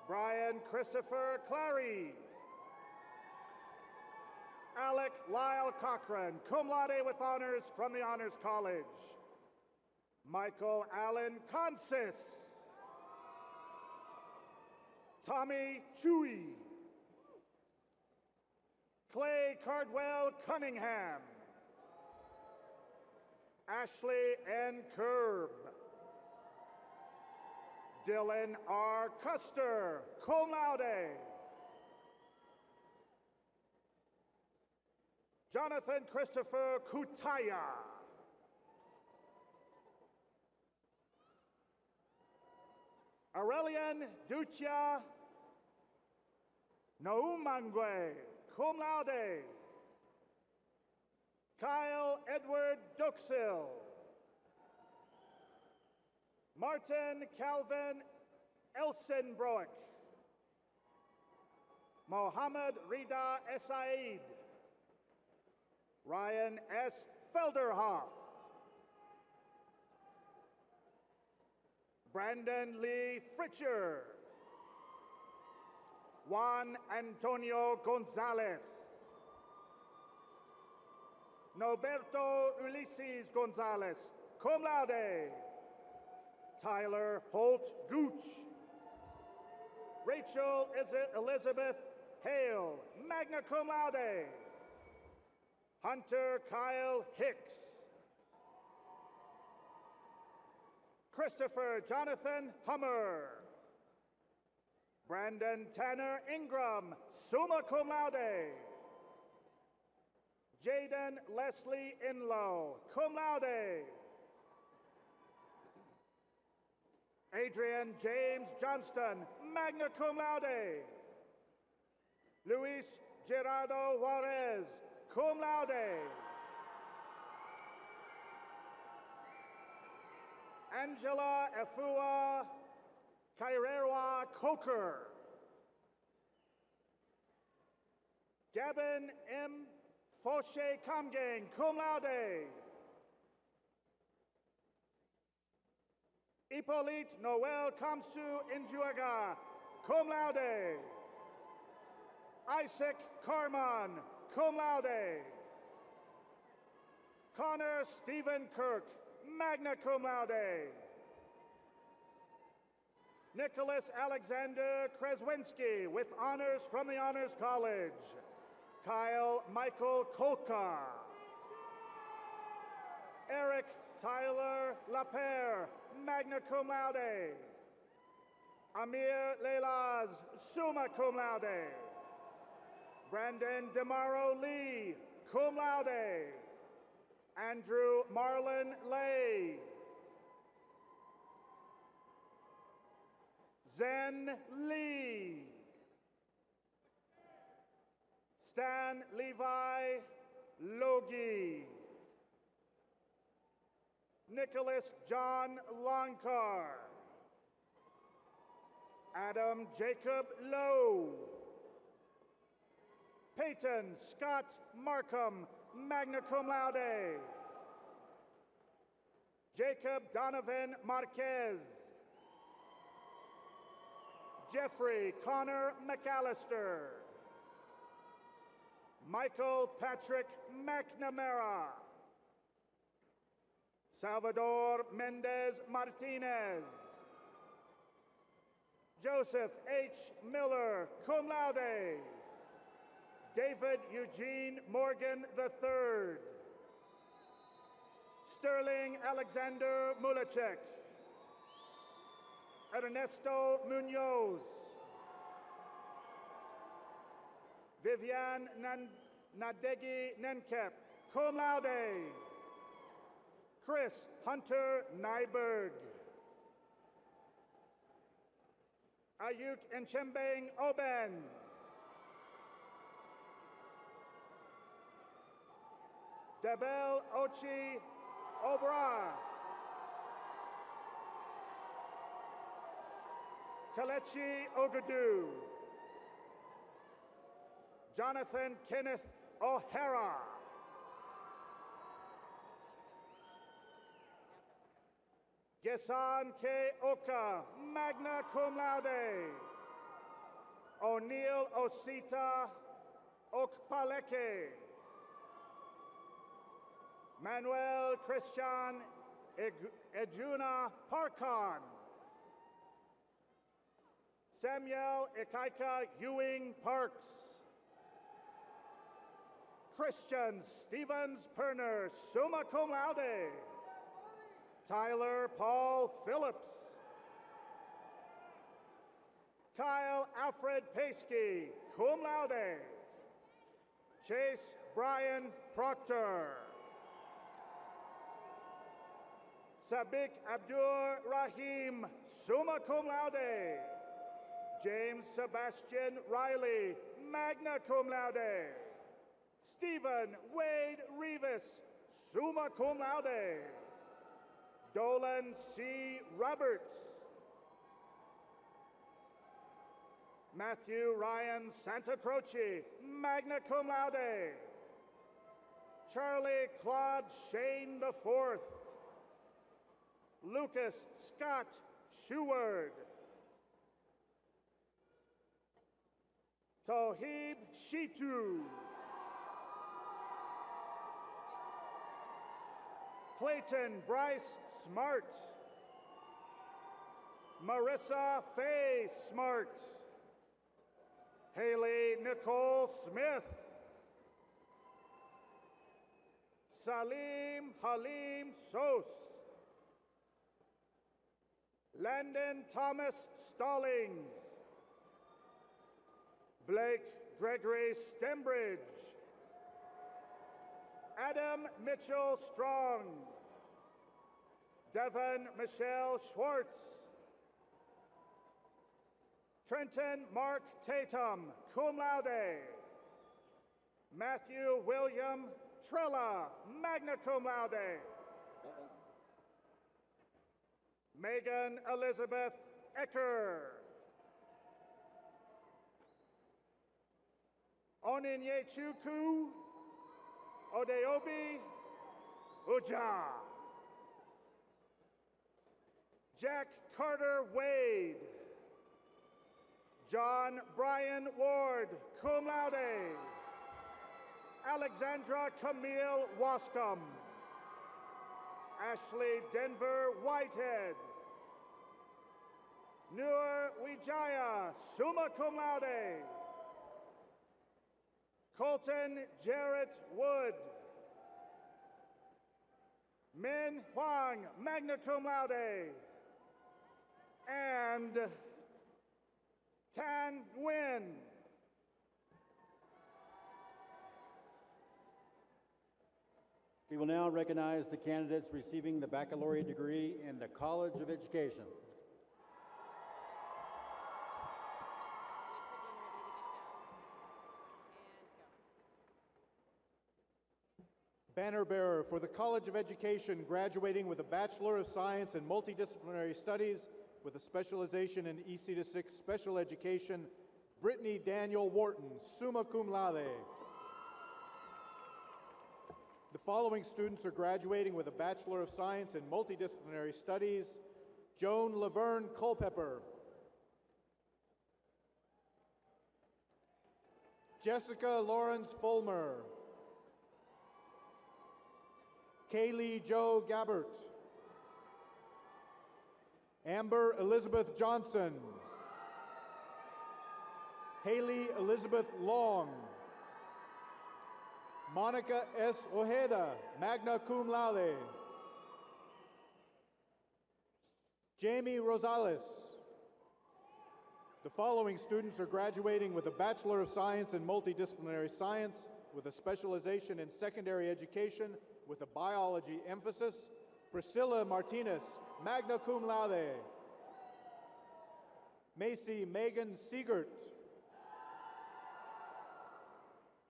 Brian Christopher Clary. Alec Lyle Cochran, cum laude with honors from the Honors College. Michael Allen Consis. Tommy Chewy. Clay Cardwell Cunningham. Ashley N. Kerb. Dylan R. Custer, cum laude. Jonathan Christopher Kutaya. Aurelian Ducia Naumangwe, cum laude. Kyle Edward Doxil. Martin Calvin Elsenbroek. Mohammed Rida Esaid. Ryan S. Felderhoff. Brandon Lee Fritcher. Juan Antonio Gonzalez. Noberto Ulises Gonzalez, cum laude. Tyler Holt Gooch. Rachel Elizabeth Hale, magna cum laude. Hunter Kyle Hicks. Christopher Jonathan Hummer. Brandon Tanner Ingram, summa cum laude. Jaden Leslie Inlow, cum laude. Adrian James Johnston, magna cum laude. Luis Gerardo Juarez, cum laude. Angela Efua Kairewa Coker. Gavin M. Foshe Kamgang, cum laude. Hippolyte Noel Kamsu Injuaga, cum laude. Isaac Carman, cum laude. Connor Stephen Kirk, magna cum laude. Nicholas Alexander Kreswinski with honors from the Honors College. Kyle Michael Kolkar. Eric Tyler Lapere, magna cum laude. Amir Leilaz, summa cum laude. Brandon Demaro Lee, cum laude. Andrew Marlon Lay. Zen Lee. Stan Levi Logie. Nicholas John Lonkar. Adam Jacob Lowe. Peyton Scott Markham, magna cum laude. Jacob Donovan Marquez. Jeffrey Connor McAllister. Michael Patrick McNamara. Salvador Mendez Martinez. Joseph H. Miller, cum laude. David Eugene Morgan III. Sterling Alexander Mulacek. Ernesto Munoz. Vivian Nadegi Nenkep, cum laude. Chris Hunter Nyberg. Ayuk Nchembeng Oben. Debel Ochi Obra. Kalechi Ogudu. Jonathan Kenneth O'Hara. Gesan K. Oka, magna cum laude. O'Neill Osita Okpaleke. Manuel Christian Ejuna Parkon. Samuel Ekaika Ewing Parks. Christian Stevens Perner, summa cum laude. Tyler Paul Phillips. Kyle Alfred Paskey, cum laude. Chase Brian Proctor. Sabik Abdur Rahim, summa cum laude. James Sebastian Riley, magna cum laude. Stephen Wade Rivas, summa cum laude. Dolan C. Roberts. Matthew Ryan Santa Croce, magna cum laude. Charlie Claude Shane IV. Lucas Scott Sheward. Tohib Shitu. Clayton Bryce Smart. Marissa Faye Smart. Haley Nicole Smith. Salim Halim Sos. Landon Thomas Stallings. Blake Gregory Stembridge. Adam Mitchell Strong. Devon Michelle Schwartz. Trenton Mark Tatum, cum laude. Matthew William Trella, magna cum laude. Megan Elizabeth Ecker. Oninyechuku Odeobi Uja. Jack Carter Wade. John Brian Ward, cum laude. Alexandra Camille Wascom. Ashley Denver Whitehead. Nur Wijaya, summa cum laude. Colton Jarrett Wood. Min Huang, magna cum laude. And Tan Nguyen. We will now recognize the candidates receiving the baccalaureate degree in the College of Education. Banner bearer for the College of Education, graduating with a Bachelor of Science in Multidisciplinary Studies with a specialization in EC-6 Special Education, Brittany Daniel Wharton, summa cum laude. The following students are graduating with a Bachelor of Science in Multidisciplinary Studies: Joan Laverne Culpepper, Jessica Lawrence Fulmer, Kaylee Jo Gabbert, Amber Elizabeth Johnson, Haley Elizabeth Long, Monica S. Ojeda, magna cum laude, Jamie Rosales. The following students are graduating with a Bachelor of Science in Multidisciplinary Science with a specialization in secondary education with a biology emphasis: Priscilla Martinez, magna cum laude. Macy Megan Siegert.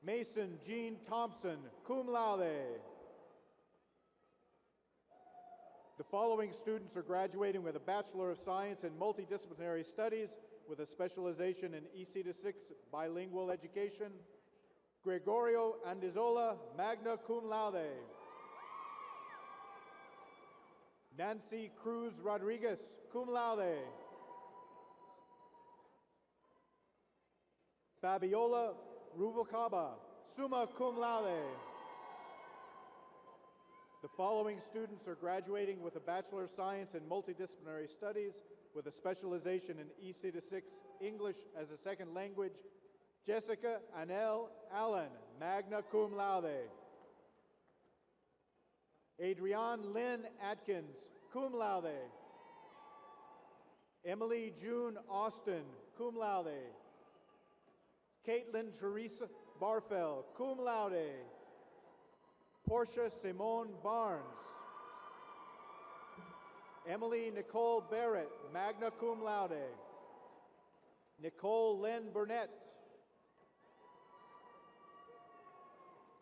Mason Jean Thompson, cum laude. The following students are graduating with a Bachelor of Science in Multidisciplinary Studies with a specialization in EC-6 bilingual education: Gregorio Andizola, magna cum laude. Nancy Cruz Rodriguez, cum laude. Fabiola Ruvalcaba, summa cum laude. The following students are graduating with a Bachelor of Science in Multidisciplinary Studies with a specialization in EC-6 English as a Second Language: Jessica Anel Allen, magna cum laude. Adrienne Lynn Atkins, cum laude. Emily June Austin, cum laude. Caitlin Teresa Barfel, cum laude. Portia Simone Barnes. Emily Nicole Barrett, magna cum laude. Nicole Lynn Burnett.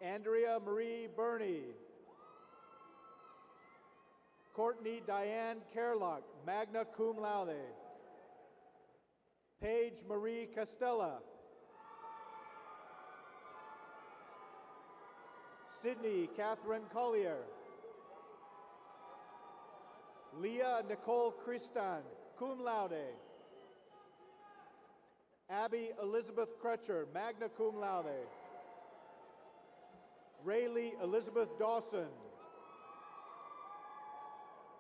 Andrea Marie Burney. Courtney Diane Kerlock, magna cum laude. Paige Marie Castella. Sydney Catherine Collier. Leah Nicole Christan, cum laude. Abby Elizabeth Crutcher, magna cum laude. Rayleigh Elizabeth Dawson.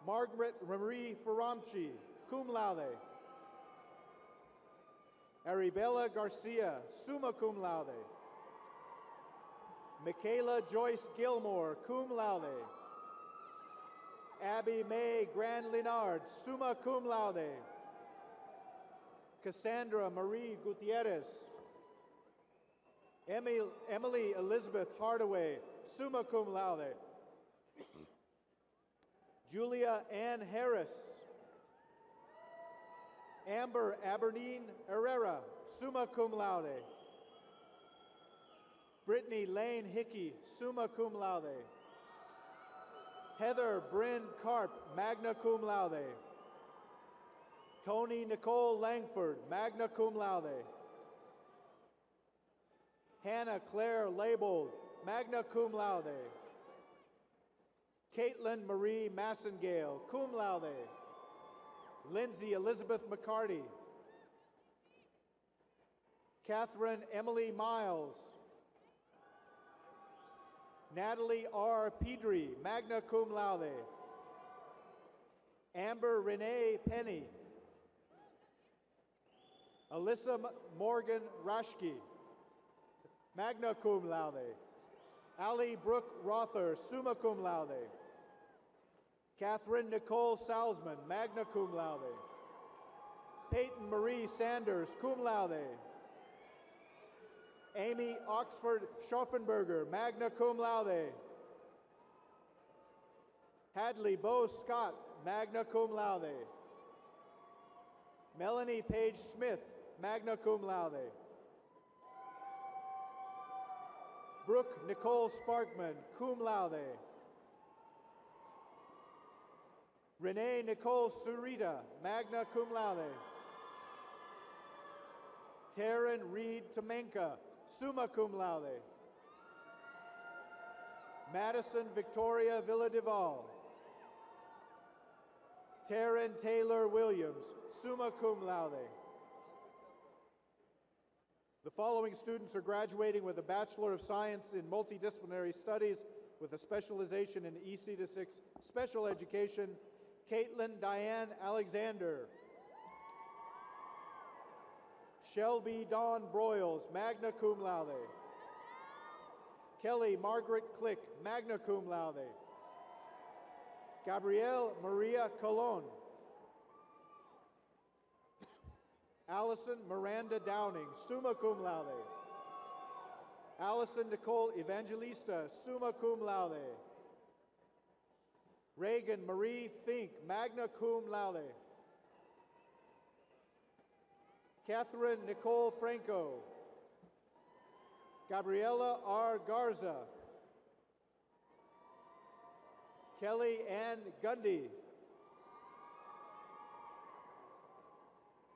Margaret Marie Ferramchi, cum laude. Arabella Garcia, summa cum laude. Michaela Joyce Gilmore, cum laude. Abby Mae Grand Linard, summa cum laude. Cassandra Marie Gutierrez. Emily Elizabeth Hardaway, summa cum laude. Julia Ann Harris. Amber Aberdeen Herrera, summa cum laude. Brittany Lane Hickey, summa cum laude. Heather Bryn Karp, magna cum laude. Tony Nicole Langford, magna cum laude. Hannah Claire Label, magna cum laude. Caitlin Marie Massengale, cum laude. Lindsay Elizabeth McCarty. Catherine Emily Miles. Natalie R. Pedri, magna cum laude. Amber Renee Penny. Alyssa Morgan Rashke, magna cum laude. Ali Brooke Rother, summa cum laude. Catherine Nicole Salzman, magna cum laude. Peyton Marie Sanders, cum laude. Amy Oxford Schoffenberger, magna cum laude. Hadley Bo Scott, magna cum laude. Melanie Page Smith, magna cum laude. Brooke Nicole Sparkman, cum laude. Renee Nicole Surita, magna cum laude. Taryn Reed Tomenka, summa cum laude. Madison Victoria Villadeval. Taryn Taylor Williams, summa cum laude. The following students are graduating with a Bachelor of Science in Multidisciplinary Studies with a specialization in EC-6 Special Education: Caitlin Diane Alexander. Shelby Dawn Broyles, magna cum laude. Kelly Margaret Click, magna cum laude. Gabrielle Maria Colon. Allison Miranda Downing, summa cum laude. Allison Nicole Evangelista, summa cum laude. Reagan Marie Fink, magna cum laude. Catherine Nicole Franco. Gabriela R. Garza. Kelly Ann Gundy.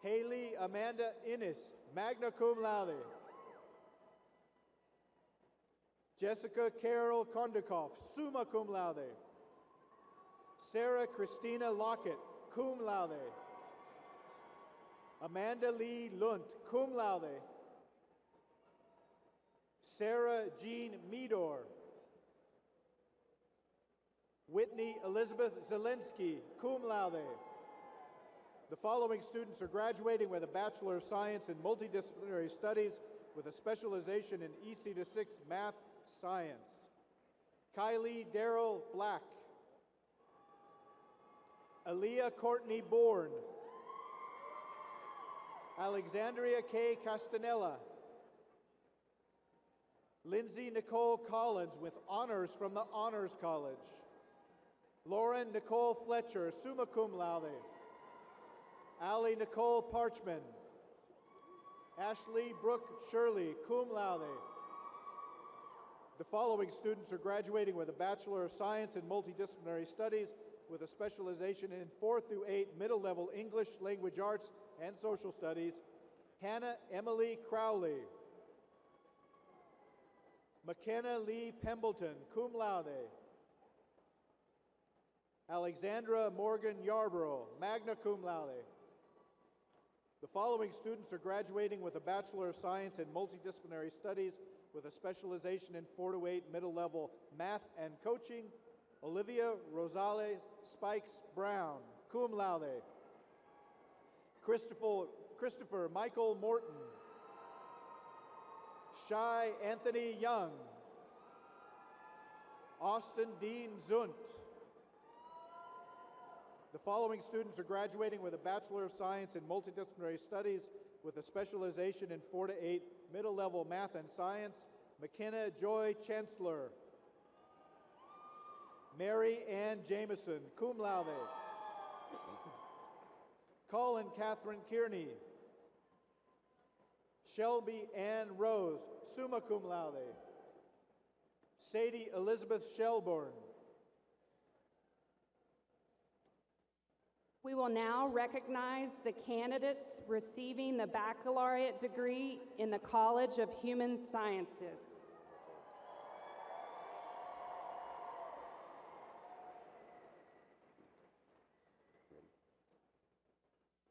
Haley Amanda Innes, magna cum laude. Jessica Carol Kondikoff, summa cum laude. Sarah Christina Lockett, cum laude. Amanda Lee Lunt, cum laude. Sarah Jean Meador. Whitney Elizabeth Zelensky, cum laude. The following students are graduating with a Bachelor of Science in Multidisciplinary Studies with a specialization in EC-6 Math Science: Kylie Darrell Black. Aaliyah Courtney Bourne. Alexandria K. Castanella. Lindsay Nicole Collins with honors from the Honors College. Lauren Nicole Fletcher, summa cum laude. Allie Nicole Parchman. Ashley Brooke Shirley, cum laude. The following students are graduating with a Bachelor of Science in Multidisciplinary Studies with a specialization in 4 through 8 middle-level English, Language Arts, and Social Studies. Hannah Emily Crowley. McKenna Lee Pembleton, cum laude. Alexandra Morgan Yarborough, magna cum laude. The following students are graduating with a Bachelor of Science in Multidisciplinary Studies with a specialization in 4 to 8 middle-level Math and Coaching. Olivia Rosales Spikes Brown, cum laude. Christopher Michael Morton. Shai Anthony Young. Austin Dean Zunt. The following students are graduating with a Bachelor of Science in Multidisciplinary Studies with a specialization in 4 to 8 middle-level Math and Science. McKenna Joy Chancellor. Mary Ann Jameson, cum laude. Colin Catherine Kearney. Shelby Ann Rose, summa cum laude. Sadie Elizabeth Shelbourne. We will now recognize the candidates receiving the baccalaureate degree in the College of Human Sciences.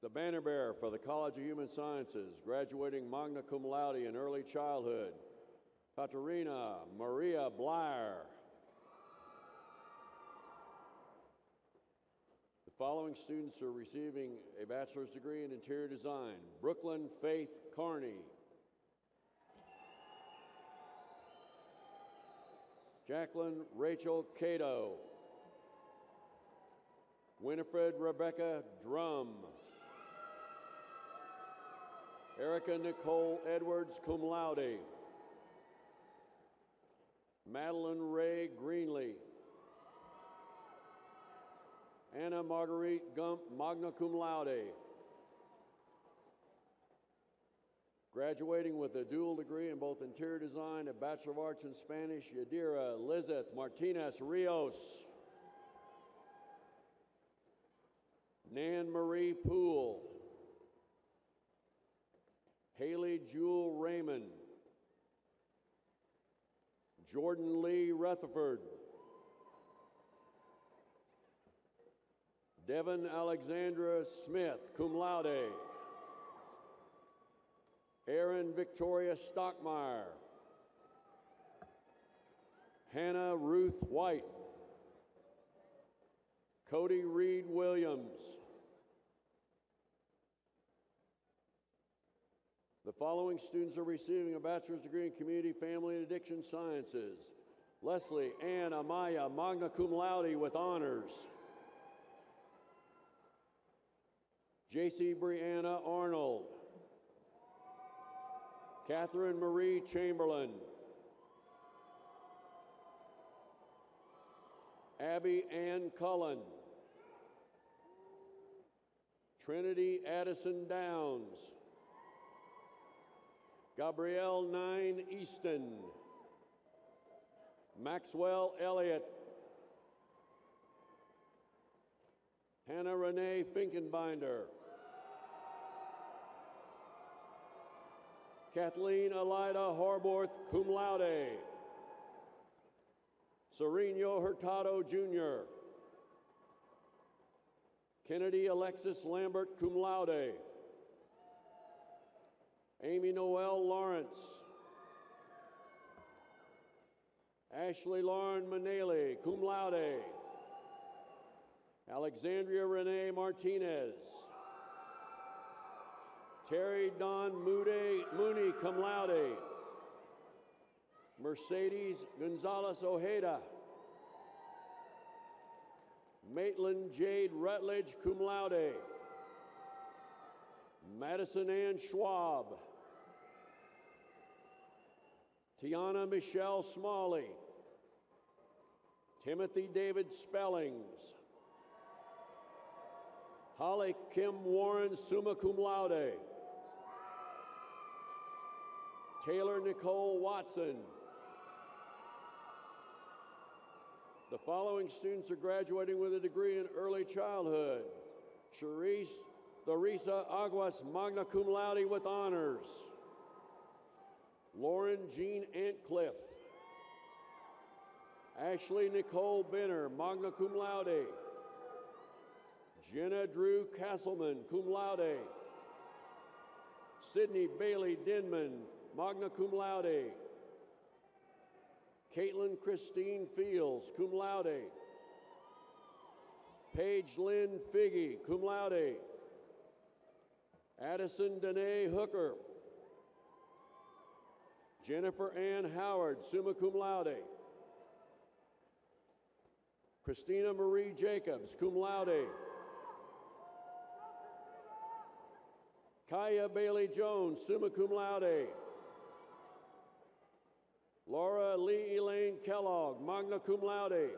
The banner bearer for the College of Human Sciences, graduating magna cum laude in early childhood, Katerina Maria Blyer. The following students are receiving a bachelor's degree in interior design: Brooklyn Faith Carney, Jacqueline Rachel Cato, Winifred Rebecca Drum, Erica Nicole Edwards, cum laude. Madeline Ray Greenlee. Anna Marguerite Gump, magna cum laude. Graduating with a dual degree in both interior design and Bachelor of Arts in Spanish, Yadira Lizeth Martinez Rios. Nan Marie Poole. Haley Jewel Raymond. Jordan Lee Rutherford. Devin Alexandra Smith, cum laude. Erin Victoria Stockmeyer. Hannah Ruth White. Cody Reed Williams. The following students are receiving a bachelor's degree in Community, Family, and Addiction Sciences: Leslie Ann Amaya, magna cum laude with honors. J.C. Brianna Arnold. Catherine Marie Chamberlain. Abby Ann Cullen. Trinity Addison Downs. Gabrielle Nine Easton. Maxwell Elliott. Hannah Renee Finkenbinder. Kathleen Elida Harborth, cum laude. Sereno Hurtado, Jr. Kennedy Alexis Lambert, cum laude. Amy Noel Lawrence. Ashley Lauren Manaley, cum laude. Alexandria Renee Martinez. Terry Don Mooney, cum laude. Mercedes Gonzalez Ojeda. Maitland Jade Rutledge, cum laude. Madison Ann Schwab. Tiana Michelle Smalley. Timothy David Spellings. Holly Kim Warren, summa cum laude. Taylor Nicole Watson. The following students are graduating with a degree in early childhood. Charisse Theresa Aguas, magna cum laude with honors. Lauren Jean Antcliffe. Ashley Nicole Benner, magna cum laude. Jenna Drew Castleman, cum laude. Sydney Bailey Denman, magna cum laude. Caitlin Christine Fields, cum laude. Paige Lynn Figgy, cum laude. Addison Danae Hooker. Jennifer Ann Howard, summa cum laude. Christina Marie Jacobs, cum laude. Kaya Bailey Jones, summa cum laude. Laura Lee Elaine Kellogg, magna cum laude.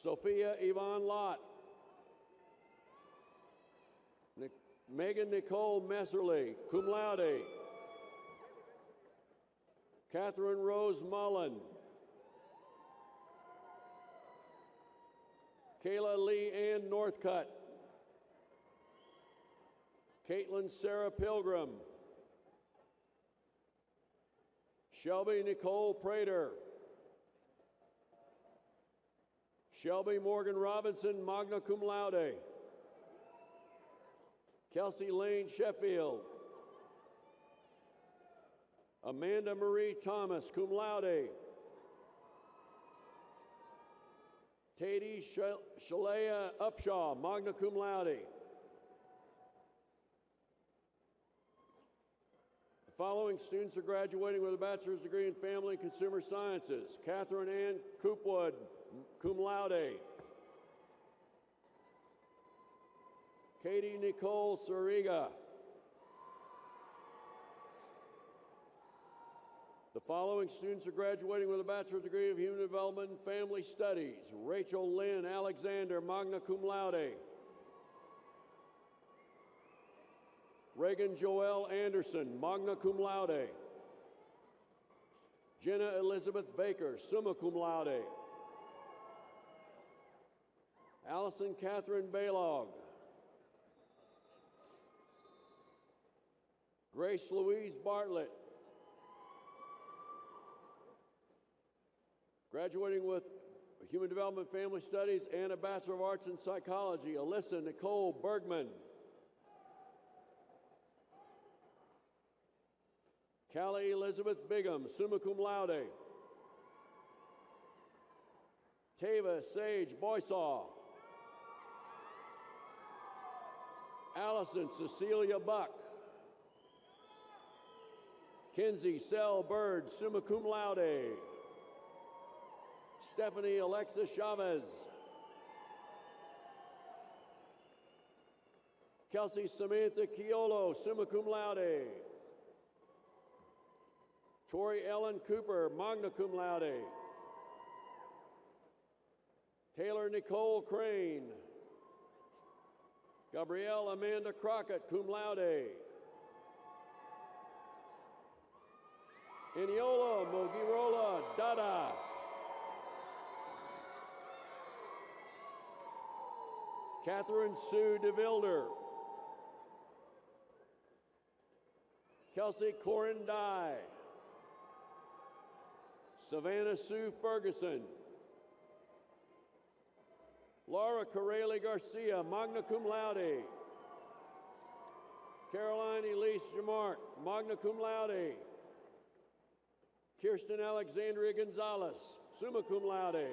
Sophia Yvonne Lott. Megan Nicole Messerly, cum laude. Catherine Rose Mullen. Kayla Lee Ann Northcutt. Caitlin Sarah Pilgrim. Shelby Nicole Prater. Shelby Morgan Robinson, magna cum laude. Kelsey Lane Sheffield. Amanda Marie Thomas, cum laude. Tady Shalea Upshaw, magna cum laude. The following students are graduating with a bachelor's degree in Family and Consumer Sciences. Catherine Ann Coopwood, cum laude. Katie Nicole Sariga. The following students are graduating with a bachelor's degree of Human Development and Family Studies. Rachel Lynn Alexander, magna cum laude. Reagan Joelle Anderson, magna cum laude. Jenna Elizabeth Baker, summa cum laude. Allison Catherine Baylog. Grace Louise Bartlett. Graduating with Human Development Family Studies and a Bachelor of Arts in Psychology, Alyssa Nicole Bergman. Callie Elizabeth Bigham, summa cum laude. Tava Sage Boysaw. Allison Cecilia Buck. Kinsey Sell Bird, summa cum laude. Stephanie Alexa Chavez. Kelsey Samantha Chiolo, summa cum laude. Tori Ellen Cooper, magna cum laude. Taylor Nicole Crane. Gabrielle Amanda Crockett, cum laude. Eniola Mogirola Dada. Catherine Sue DeVilder. Kelsey Corin Dye. Savannah Sue Ferguson. Laura Corrali Garcia, magna cum laude. Caroline Elise Jamark, magna cum laude. Kirsten Alexandria Gonzalez, summa cum laude.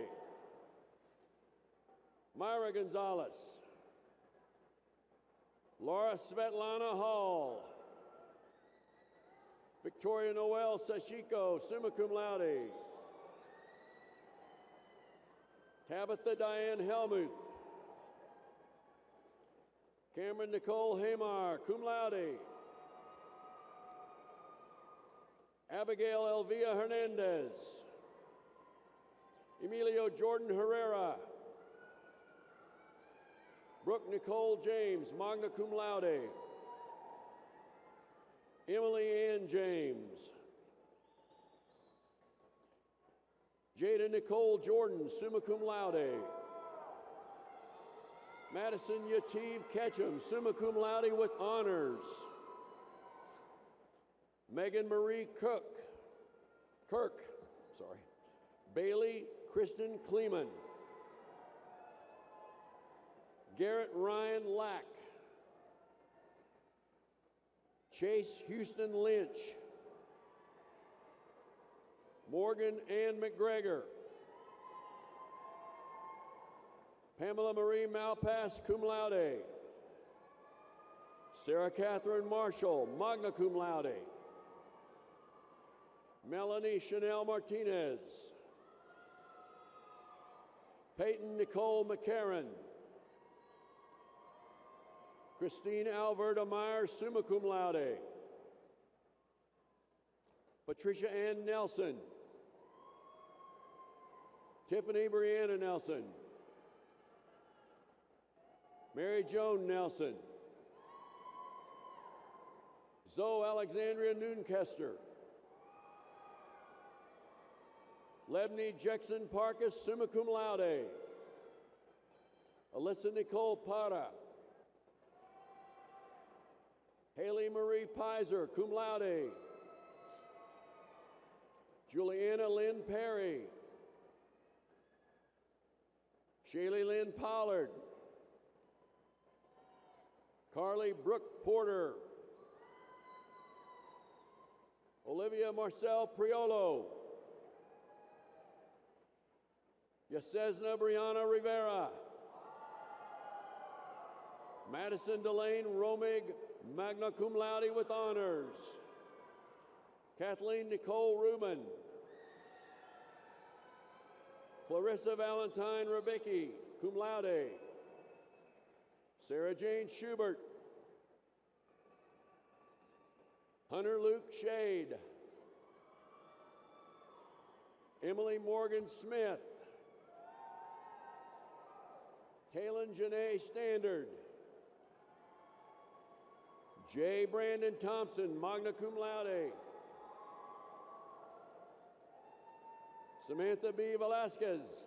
Myra Gonzalez. Laura Svetlana Hall. Victoria Noel Sashiko, summa cum laude. Tabitha Diane Helmuth. Cameron Nicole Hamar, cum laude. Abigail Elvia Hernandez. Emilio Jordan Herrera. Brooke Nicole James, magna cum laude. Emily Ann James. Jada Nicole Jordan, summa cum laude. Madison Yativ Ketchum, summa cum laude with honors. Megan Marie Kirk. Bailey Kristen Kleeman. Garrett Ryan Lack. Chase Houston Lynch. Morgan Ann McGregor. Pamela Marie Malpass, cum laude. Sarah Catherine Marshall, magna cum laude. Melanie Chanel Martinez. Peyton Nicole McCarron. Christine Alberta Meyer, summa cum laude. Patricia Ann Nelson. Tiffany Brianna Nelson. Mary Joan Nelson. Zoe Alexandria Noonkester. Lebney Jackson Parkus, summa cum laude. Alyssa Nicole Para. Haley Marie Pizer, cum laude. Juliana Lynn Perry. Shaylee Lynn Pollard. Carly Brooke Porter. Olivia Marcel Priolo. Yasesna Brianna Rivera. Madison Delane Romig, magna cum laude with honors. Kathleen Nicole Rubin. Clarissa Valentine Rebicki, cum laude. Sarah Jane Schubert. Hunter Luke Shade. Emily Morgan Smith. Kaylin Janae Standard. J. Brandon Thompson, magna cum laude. Samantha B. Velasquez.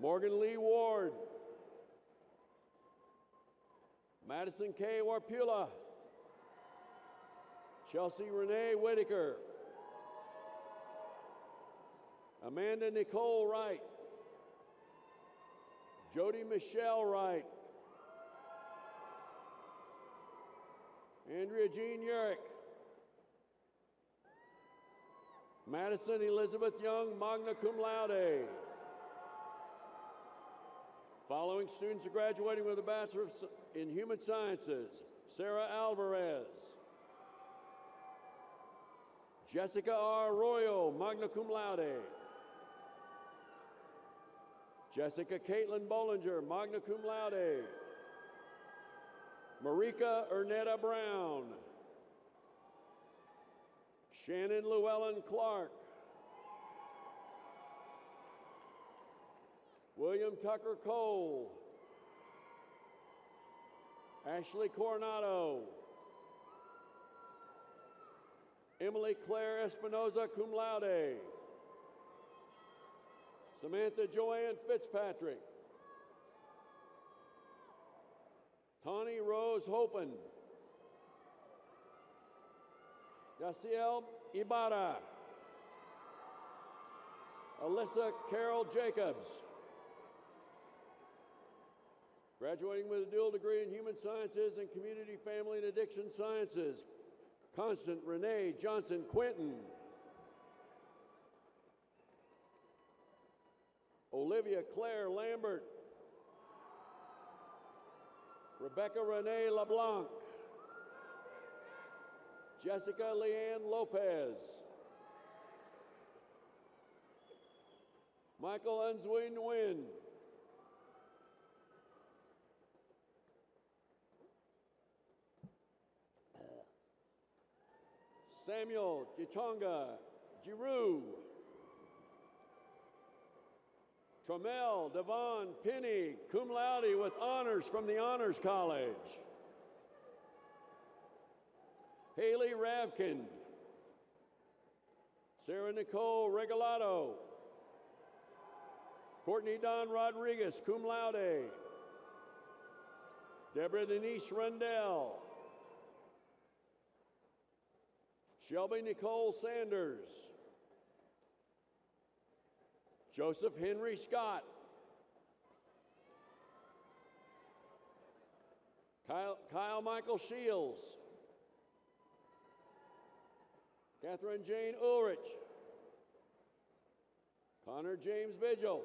Morgan Lee Ward. Madison K. Warpula. Chelsea Renee Whitaker. Amanda Nicole Wright. Jody Michelle Wright. Andrea Jean Urick. Madison Elizabeth Young, magna cum laude. Following students are graduating with a Bachelor in Human Sciences: Sarah Alvarez. Jessica R. Arroyo, magna cum laude. Jessica Caitlin Bollinger, magna cum laude. Marika Ernetta Brown. Shannon Llewellyn Clark. William Tucker Cole. Ashley Coronado. Emily Claire Espinoza, cum laude. Samantha Joanne Fitzpatrick. Tawny Rose Hopen. Yaciel Ibarra. Alyssa Carol Jacobs. Graduating with a dual degree in Human Sciences and Community, Family, and Addiction Sciences: Constant Renee Johnson Quinton. Olivia Claire Lambert. Rebecca Renee LeBlanc. Jessica Leanne Lopez. Michael Unzwin Nguyen. Samuel Gitonga Giroux. Tromel Devon Penny, cum laude with honors from the Honors College. Haley Ravkin, Sarah Nicole Regalado, Courtney Don Rodriguez, cum laude, Deborah Denise Rundell, Shelby Nicole Sanders, Joseph Henry Scott, Kyle Michael Shields, Catherine Jane Ulrich, Connor James Vigil,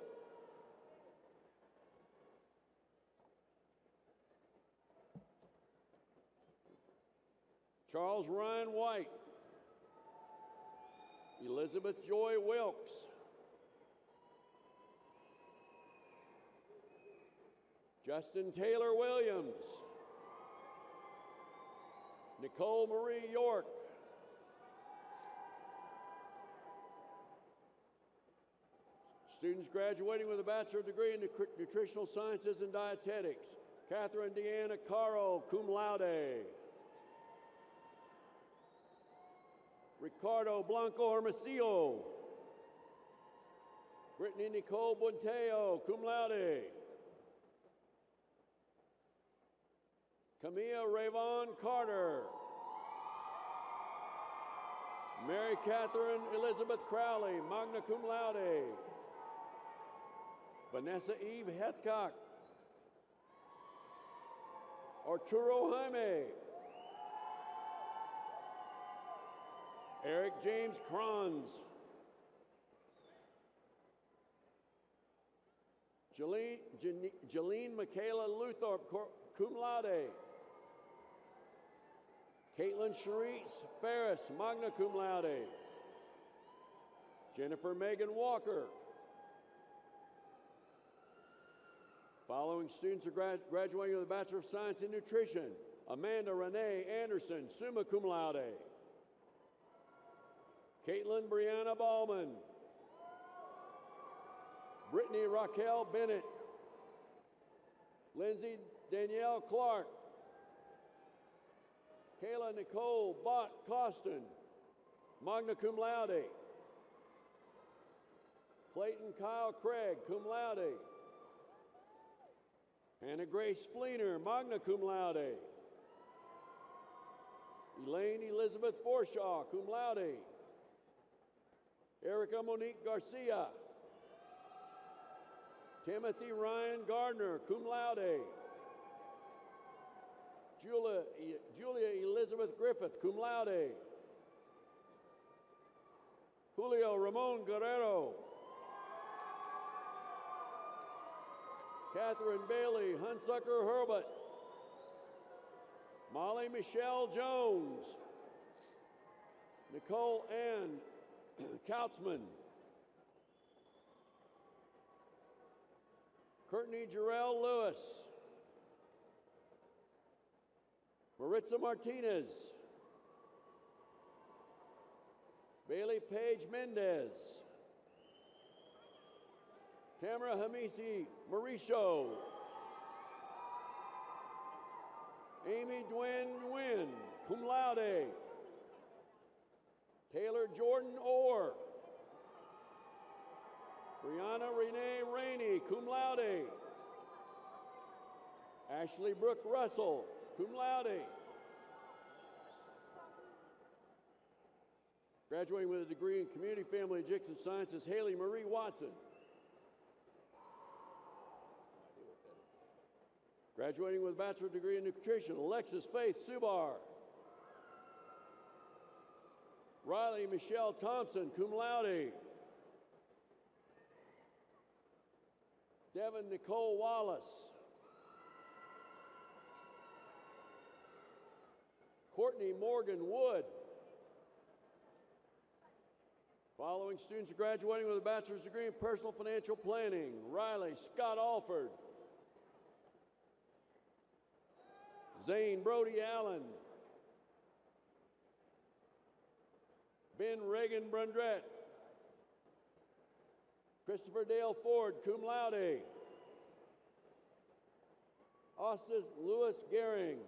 Charles Ryan White, Elizabeth Joy Wilkes, Justin Taylor Williams, Nicole Marie York, students graduating with a bachelor's degree in nutritional sciences and dietetics, Catherine Deanna Caro, cum laude, Ricardo Blanco Hermosillo, Brittany Nicole Bunteo, cum laude, Camilla Rayvon Carter, Mary Catherine Elizabeth Crowley, magna cum laude, Vanessa Eve Hethcock, Arturo Jaime, Eric James Kranz, Jeline Michaela Luthorp, cum laude, Caitlin Sharice Ferris, magna cum laude, Jennifer Megan Walker. Following students are graduating with a Bachelor of Science in Nutrition, Amanda Renee Anderson, summa cum laude, Caitlin Brianna Ballman, Brittany Raquel Bennett, Lindsay Danielle Clark, Kayla Nicole Bott Costin, magna cum laude, Clayton Kyle Craig, cum laude, Hannah Grace Fleener, magna cum laude, Elaine Elizabeth Forshaw, cum laude, Erica Monique Garcia, Timothy Ryan Gardner, cum laude, Julia Elizabeth Griffith, cum laude, Julio Ramon Guerrero, Catherine Bailey Hunsucker Herbert, Molly Michelle Jones, Nicole Ann Kautzman, Courtney Jarrell Lewis, Maritza Martinez, Bailey Paige Mendez, Tamara Hamisi Mauricio, Amy Dwayne Nguyen, cum laude, Taylor Jordan Orr, Brianna Renee Rainey, cum laude, Ashley Brooke Russell, cum laude. Graduating with a degree in Community, Family, and Addiction Sciences, Haley Marie Watson. Graduating with a bachelor's degree in nutrition, Alexis Faith Subar. Riley Michelle Thompson, cum laude. Devin Nicole Wallace. Courtney Morgan Wood. Following students are graduating with a bachelor's degree in personal financial planning, Riley Scott Alford. Zane Brody Allen. Ben Reagan Brundrett. Christopher Dale Ford, cum laude. Austin Lewis Gehring.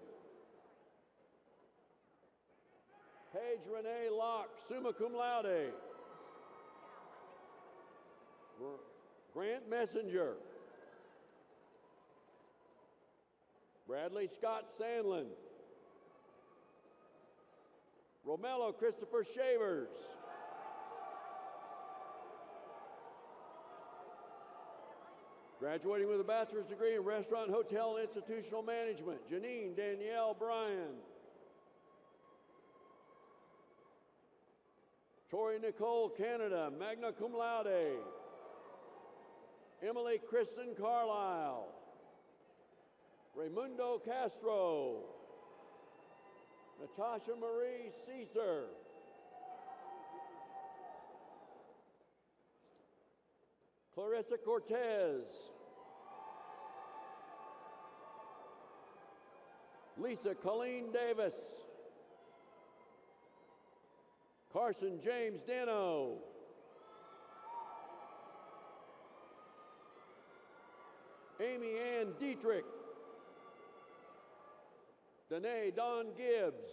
Paige Renee Locke, summa cum laude. Grant Messenger. Bradley Scott Sandlin. Romello Christopher Shavers. Graduating with a bachelor's degree in restaurant, hotel, and institutional management, Janine Danielle Bryan. Tori Nicole Canada, magna cum laude. Emily Kristen Carlisle. Raimundo Castro. Natasha Marie Caesar. Clarissa Cortez. Lisa Colleen Davis. Carson James Dano. Amy Ann Dietrich. Danae Don Gibbs.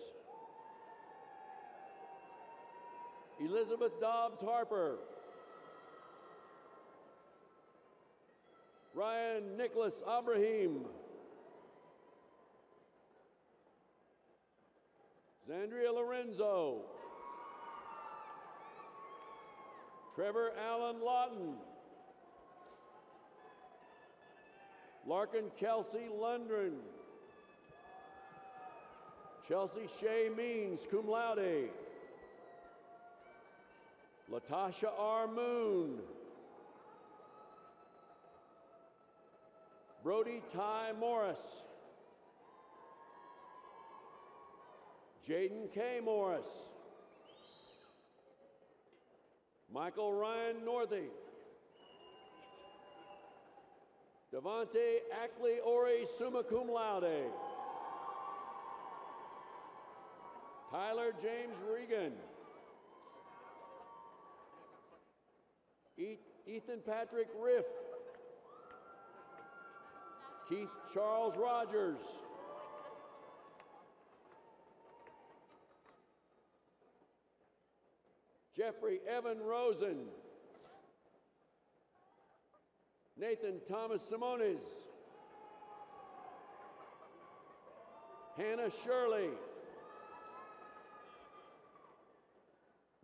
Elizabeth Dobbs Harper. Ryan Nicholas Abraham. Zandria Lorenzo. Trevor Allen Lawton. Larkin Kelsey Lundgren. Chelsea Shea Means, cum laude. Latasha R. Moon. Brody Ty Morris. Jaden K. Morris. Michael Ryan Northey. Devontae Ackley Ori, summa cum laude. Tyler James Regan. Ethan Patrick Riff. Keith Charles Rogers. Jeffrey Evan Rosen. Nathan Thomas Simones. Hannah Shirley.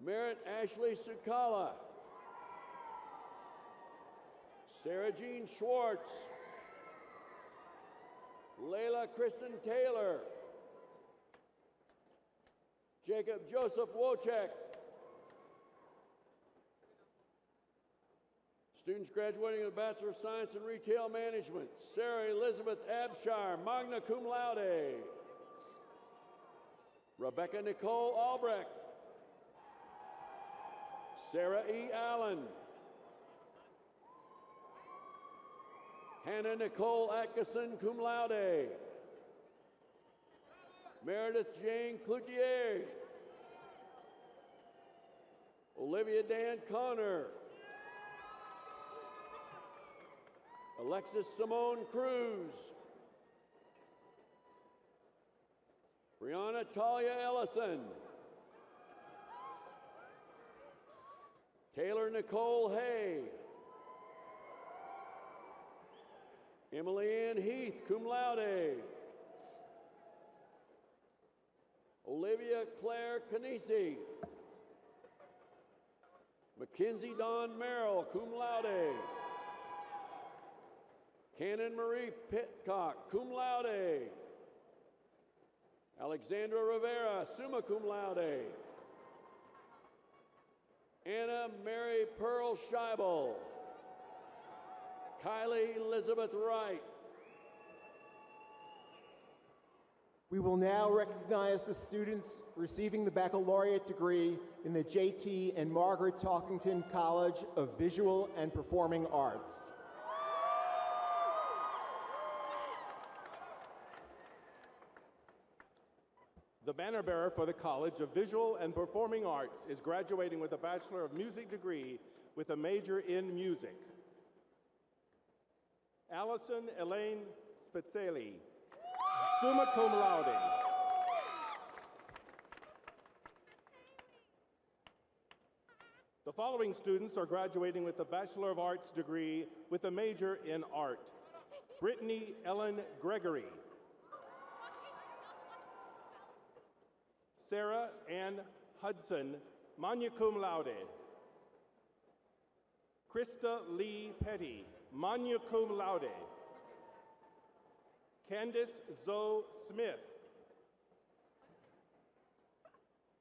Merritt Ashley Sukala. Sarah Jean Schwartz. Layla Kristen Taylor. Jacob Joseph Wojcik. Students graduating with a Bachelor of Science in Retail Management, Sarah Elizabeth Abshire, magna cum laude. Rebecca Nicole Albrecht. Sarah E. Allen. Hannah Nicole Atkinson, cum laude. Meredith Jane Cloutier. Olivia Dan Connor. Alexis Simone Cruz. Brianna Talia Ellison. Taylor Nicole Hay. Emily Ann Heath, cum laude. Olivia Claire Canisi. Mackenzie Dawn Merrill, cum laude. Cannon Marie Pitcock, cum laude. Alexandra Rivera, summa cum laude. Anna Mary Pearl Scheibel. Kylie Elizabeth Wright. We will now recognize the students receiving the baccalaureate degree in the J.T. and Margaret Talkington College of Visual and Performing Arts. The banner bearer for the College of Visual and Performing Arts is graduating with a Bachelor of Music degree with a major in music. Allison Elaine Spezzelli, summa cum laude. following students are graduating with a Bachelor of Arts degree with a major in art. Brittany Ellen Gregory. Sarah Ann Hudson, magna cum laude. Krista Lee Petty, magna cum laude. Candace Zoe Smith.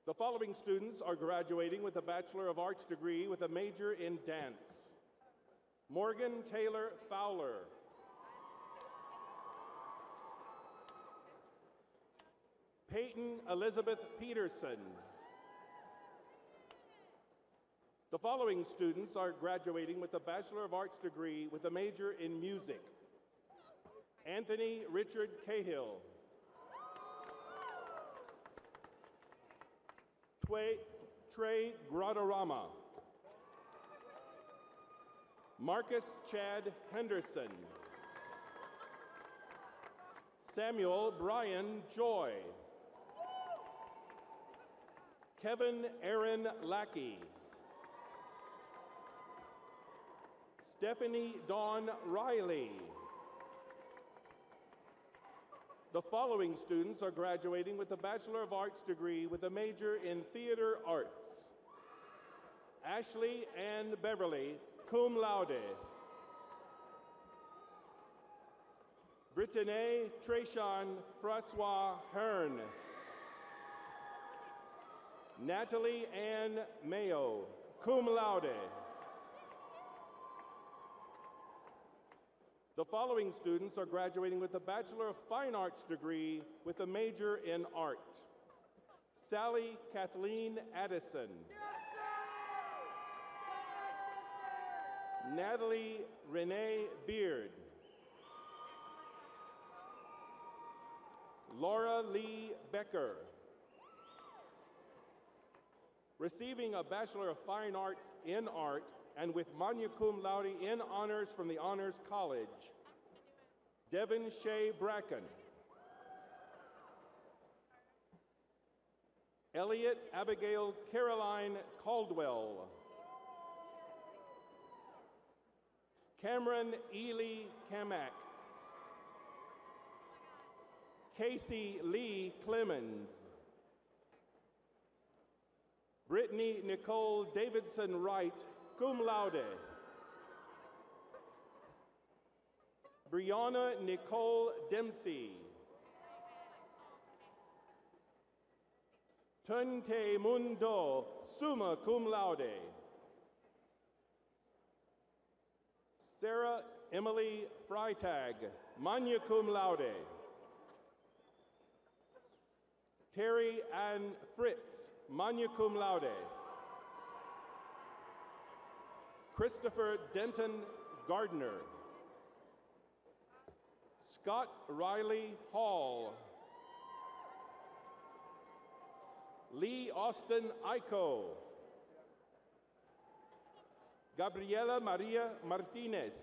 The following students are graduating with a Bachelor of Arts degree with a major in dance. Morgan Taylor Fowler. Peyton Elizabeth Peterson. The following students are graduating with a Bachelor of Arts degree with a major in music. Anthony Richard Cahill. Trey Gradorama. Marcus Chad Henderson. Samuel Brian Joy. Kevin Aaron Lackey. Stephanie Dawn Riley. The following students are graduating with a Bachelor of Arts degree with a major in theater arts. Ashley Ann Beverly, cum laude. Brittany Trayshawn Francois Hearn. Natalie Ann Mayo, cum laude. The following students are graduating with a Bachelor of Fine Arts degree with a major in art. Sally Kathleen Addison. Natalie Renee Beard. Laura Lee Becker. Receiving a Bachelor of Fine Arts in Art and with magna cum laude in honors from the Honors College, Devin Shea Bracken. Elliot Abigail Caroline Caldwell. Cameron Ely Kamak. Casey Lee Clemens. Brittany Nicole Davidson Wright, cum laude. Brianna Nicole Dempsey. Tunte Mundo, summa cum laude. Sarah Emily Freitag, magna cum laude. Terry Ann Fritz, magna cum laude. Christopher Denton Gardner. Scott Riley Hall. Lee Austin Ico. Gabriela Maria Martinez.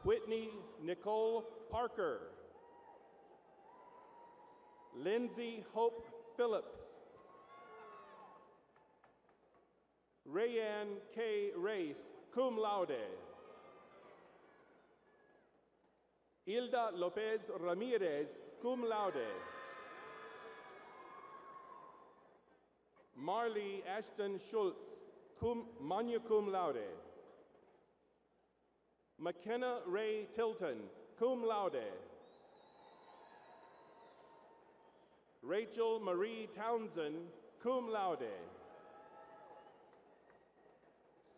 Whitney Nicole Parker. Lindsay Hope Phillips. Rayanne K. Race, cum laude. Hilda Lopez Ramirez, cum laude. Marley Ashton Schultz, magna cum laude. McKenna Ray Tilton, cum laude. Rachel Marie Townsend, cum laude.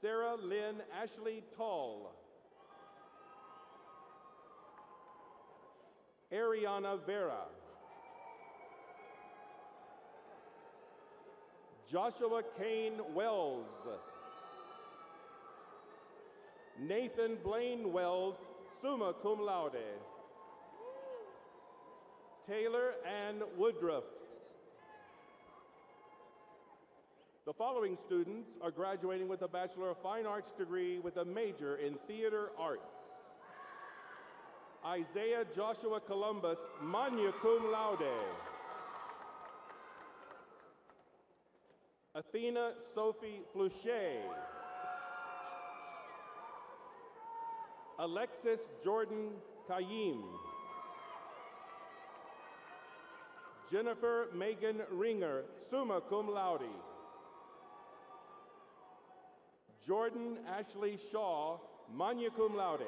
Sarah Lynn Ashley Tall. Ariana Vera. Joshua Kane Wells. Nathan Blaine Wells, summa cum laude. Taylor Ann Woodruff. The following students are graduating with a Bachelor of Fine Arts degree with a major in theater arts. Isaiah Joshua Columbus, magna cum laude. Athena Sophie Flouchet. Alexis Jordan Kayim. Jennifer Megan Ringer, summa cum laude. Jordan Ashley Shaw, magna cum laude.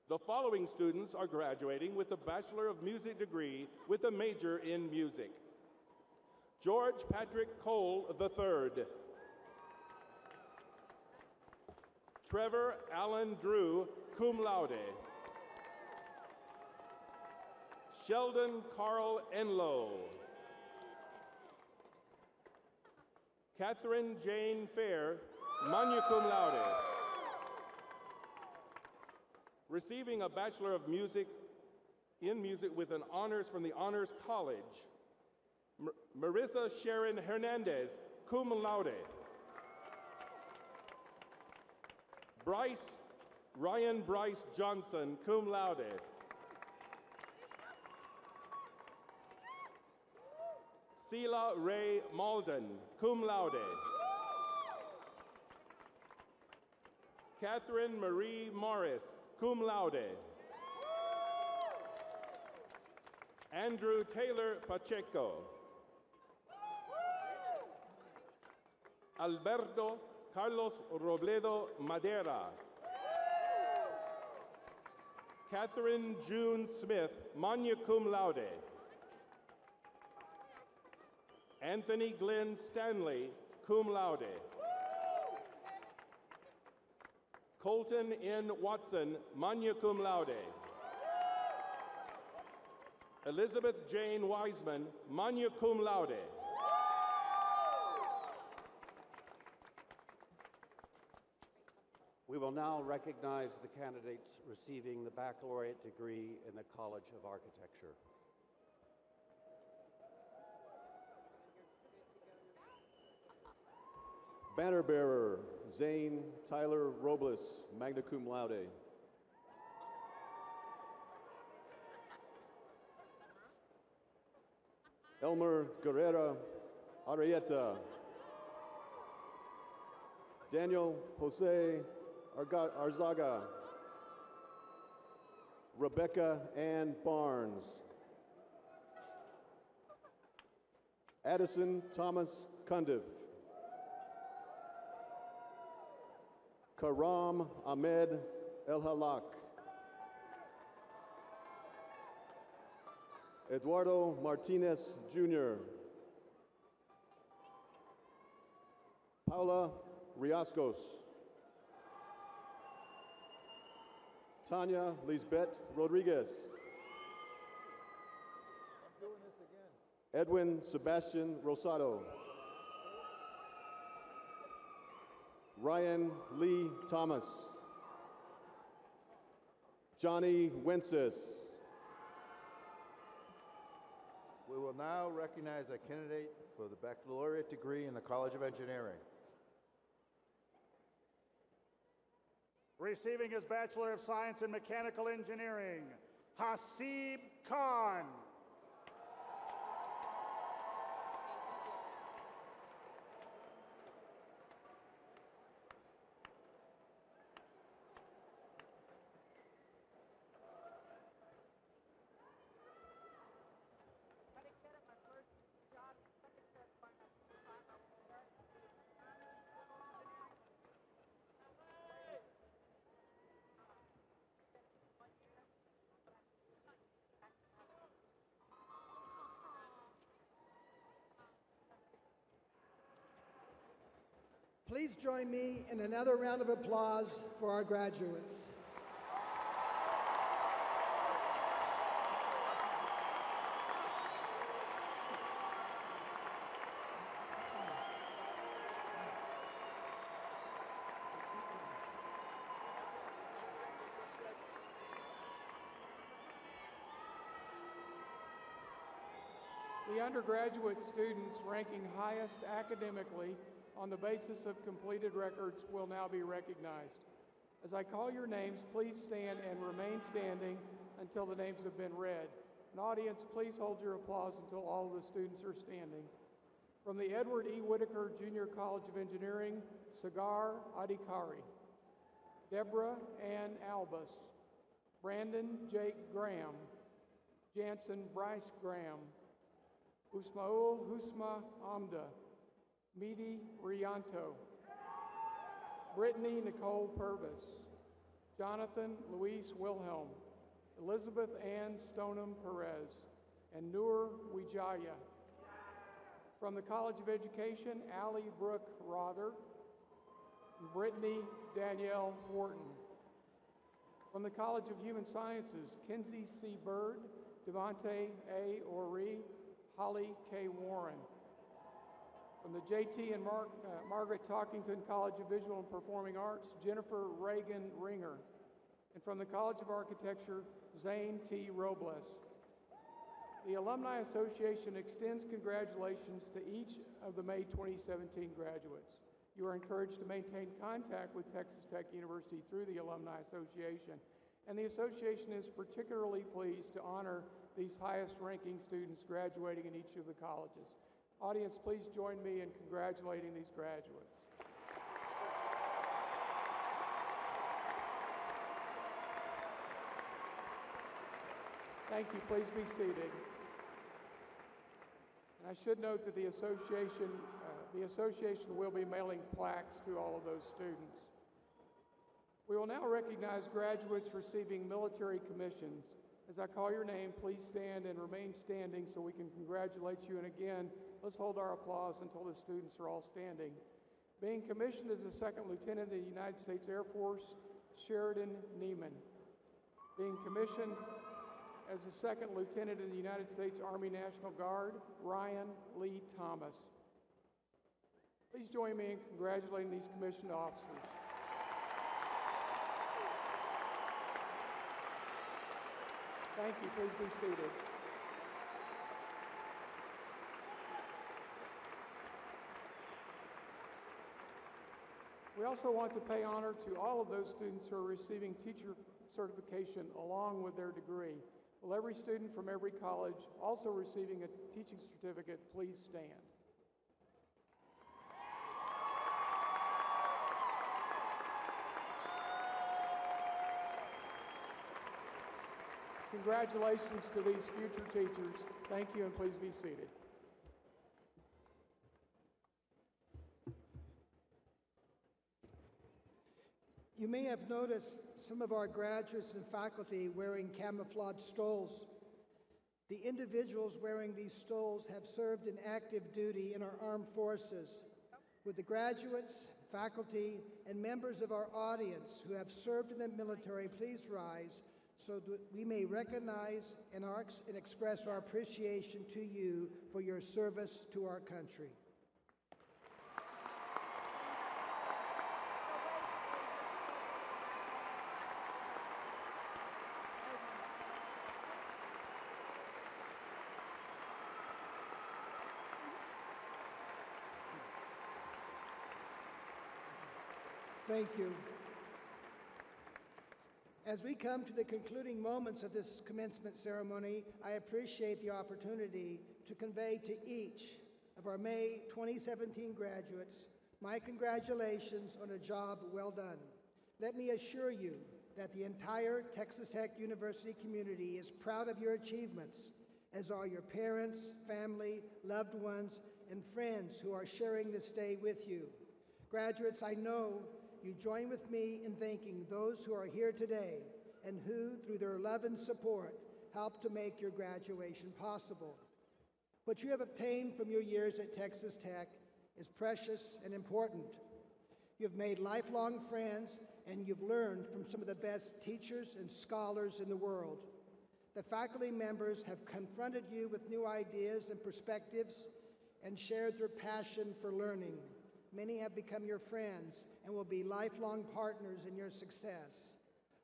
The following students are graduating with a Bachelor of Music degree with a major in music. George Patrick Cole III. Trevor Allen Drew, cum laude. Sheldon Carl Enlow. Catherine Jane Fair, magna cum laude. Receiving a Bachelor of Music in Music with an honors from the Honors College, Marissa Sharon Hernandez, cum laude. Ryan Bryce Johnson, cum laude. Sela Ray Malden, cum laude. Catherine Marie Morris, cum laude. Andrew Taylor Pacheco. Alberto Carlos Robledo Madera. Catherine June Smith, magna cum laude. Anthony Glenn Stanley, cum laude. Colton N. Watson, magna cum laude. Elizabeth Jane Wiseman, magna cum laude. We will now recognize the candidates receiving the baccalaureate degree in the College of Architecture. Banner bearer, Zane Tyler Robles, magna cum laude. Elmer Guerrera Arrieta. Daniel Jose Arzaga. Rebecca Ann Barnes. Addison Thomas Cundiff. Karam Ahmed El Halak. Eduardo Martinez Jr. Paula Riascos. Tanya Lisbeth Rodriguez. Edwin Sebastian Rosado. Ryan Lee Thomas. Johnny Wences. We will now recognize a candidate for the baccalaureate degree in the College of Engineering. Receiving his Bachelor of Science in Mechanical Engineering, Hasib Khan. Please join me in another round of applause for our graduates. The undergraduate students ranking highest academically on the basis of completed records will now be recognized. As I call your names, please stand and remain standing until the names have been read. And audience, please hold your applause until all of the students are standing. From the Edward E. Whitaker Junior College of Engineering, Sagar Adhikari. Deborah Ann Albus. Brandon Jake Graham. Jansen Bryce Graham. Usmaul Husma Amda. Midi Rianto. Brittany Nicole Purvis. Jonathan Luis Wilhelm. Elizabeth Ann Stoneham Perez. And Noor Wijaya. From the College of Education, Allie Brooke Rother. And Brittany Danielle Wharton. From the College of Human Sciences, Kinsey C. Bird, Devontae A. Ori, Holly K. Warren. From the J.T. and Margaret Talkington College of Visual and Performing Arts, Jennifer Reagan Ringer. And from the College of Architecture, Zane T. Robles. The Alumni Association extends congratulations to each of the May 2017 graduates. You are encouraged to maintain contact with Texas Tech University through the Alumni Association, and the association is particularly pleased to honor these highest-ranking students graduating in each of the colleges. Audience, please join me in congratulating these graduates. Thank you. Please be seated. And I should note that the association will be mailing plaques to all of those students. We will now recognize graduates receiving military commissions. As I call your name, please stand and remain standing so we can congratulate you. And again, let's hold our applause until the students are all standing. Being commissioned as a second lieutenant in the United States Air Force, Sheridan Neiman. Being commissioned as a second lieutenant in the United States Army National Guard, Ryan Lee Thomas. Please join me in congratulating these commissioned officers. Thank you. Please be seated. We also want to pay honor to all of those students who are receiving teacher certification along with their degree. Will every student from every college also receiving a teaching certificate please stand? Congratulations to these future teachers. Thank you, and please be seated. You may have noticed some of our graduates and faculty wearing camouflage stoles. The individuals wearing these stoles have served in active duty in our armed forces. Would the graduates, faculty, and members of our audience who have served in the military please rise so that we may recognize and express our appreciation to you for your service to our country. Thank you. As we come to the concluding moments of this commencement ceremony, I appreciate the opportunity to convey to each of our May 2017 graduates my congratulations on a job well done. Let me assure you that the entire Texas Tech University community is proud of your achievements, as are your parents, family, loved ones, and friends who are sharing this day with you. Graduates, I know you join with me in thanking those who are here today and who, through their love and support, helped to make your graduation possible. What you have obtained from your years at Texas Tech is precious and important. You've made lifelong friends, and you've learned from some of the best teachers and scholars in the world. The faculty members have confronted you with new ideas and perspectives and shared their passion for learning. Many have become your friends and will be lifelong partners in your success.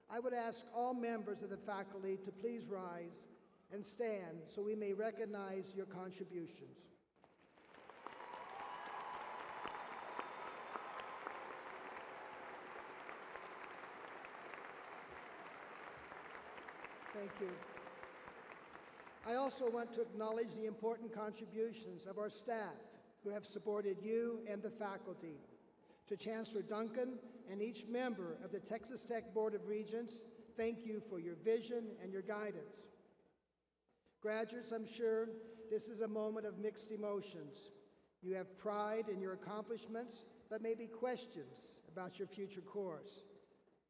I would ask all members of the faculty to please rise and stand so we may recognize your contributions. Thank you. I also want to acknowledge the important contributions of our staff who have supported you and the faculty. To Chancellor Duncan and each member of the Texas Tech Board of Regents, thank you for your vision and your guidance. Graduates, I'm sure this is a moment of mixed emotions. You have pride in your accomplishments, but maybe questions about your future course.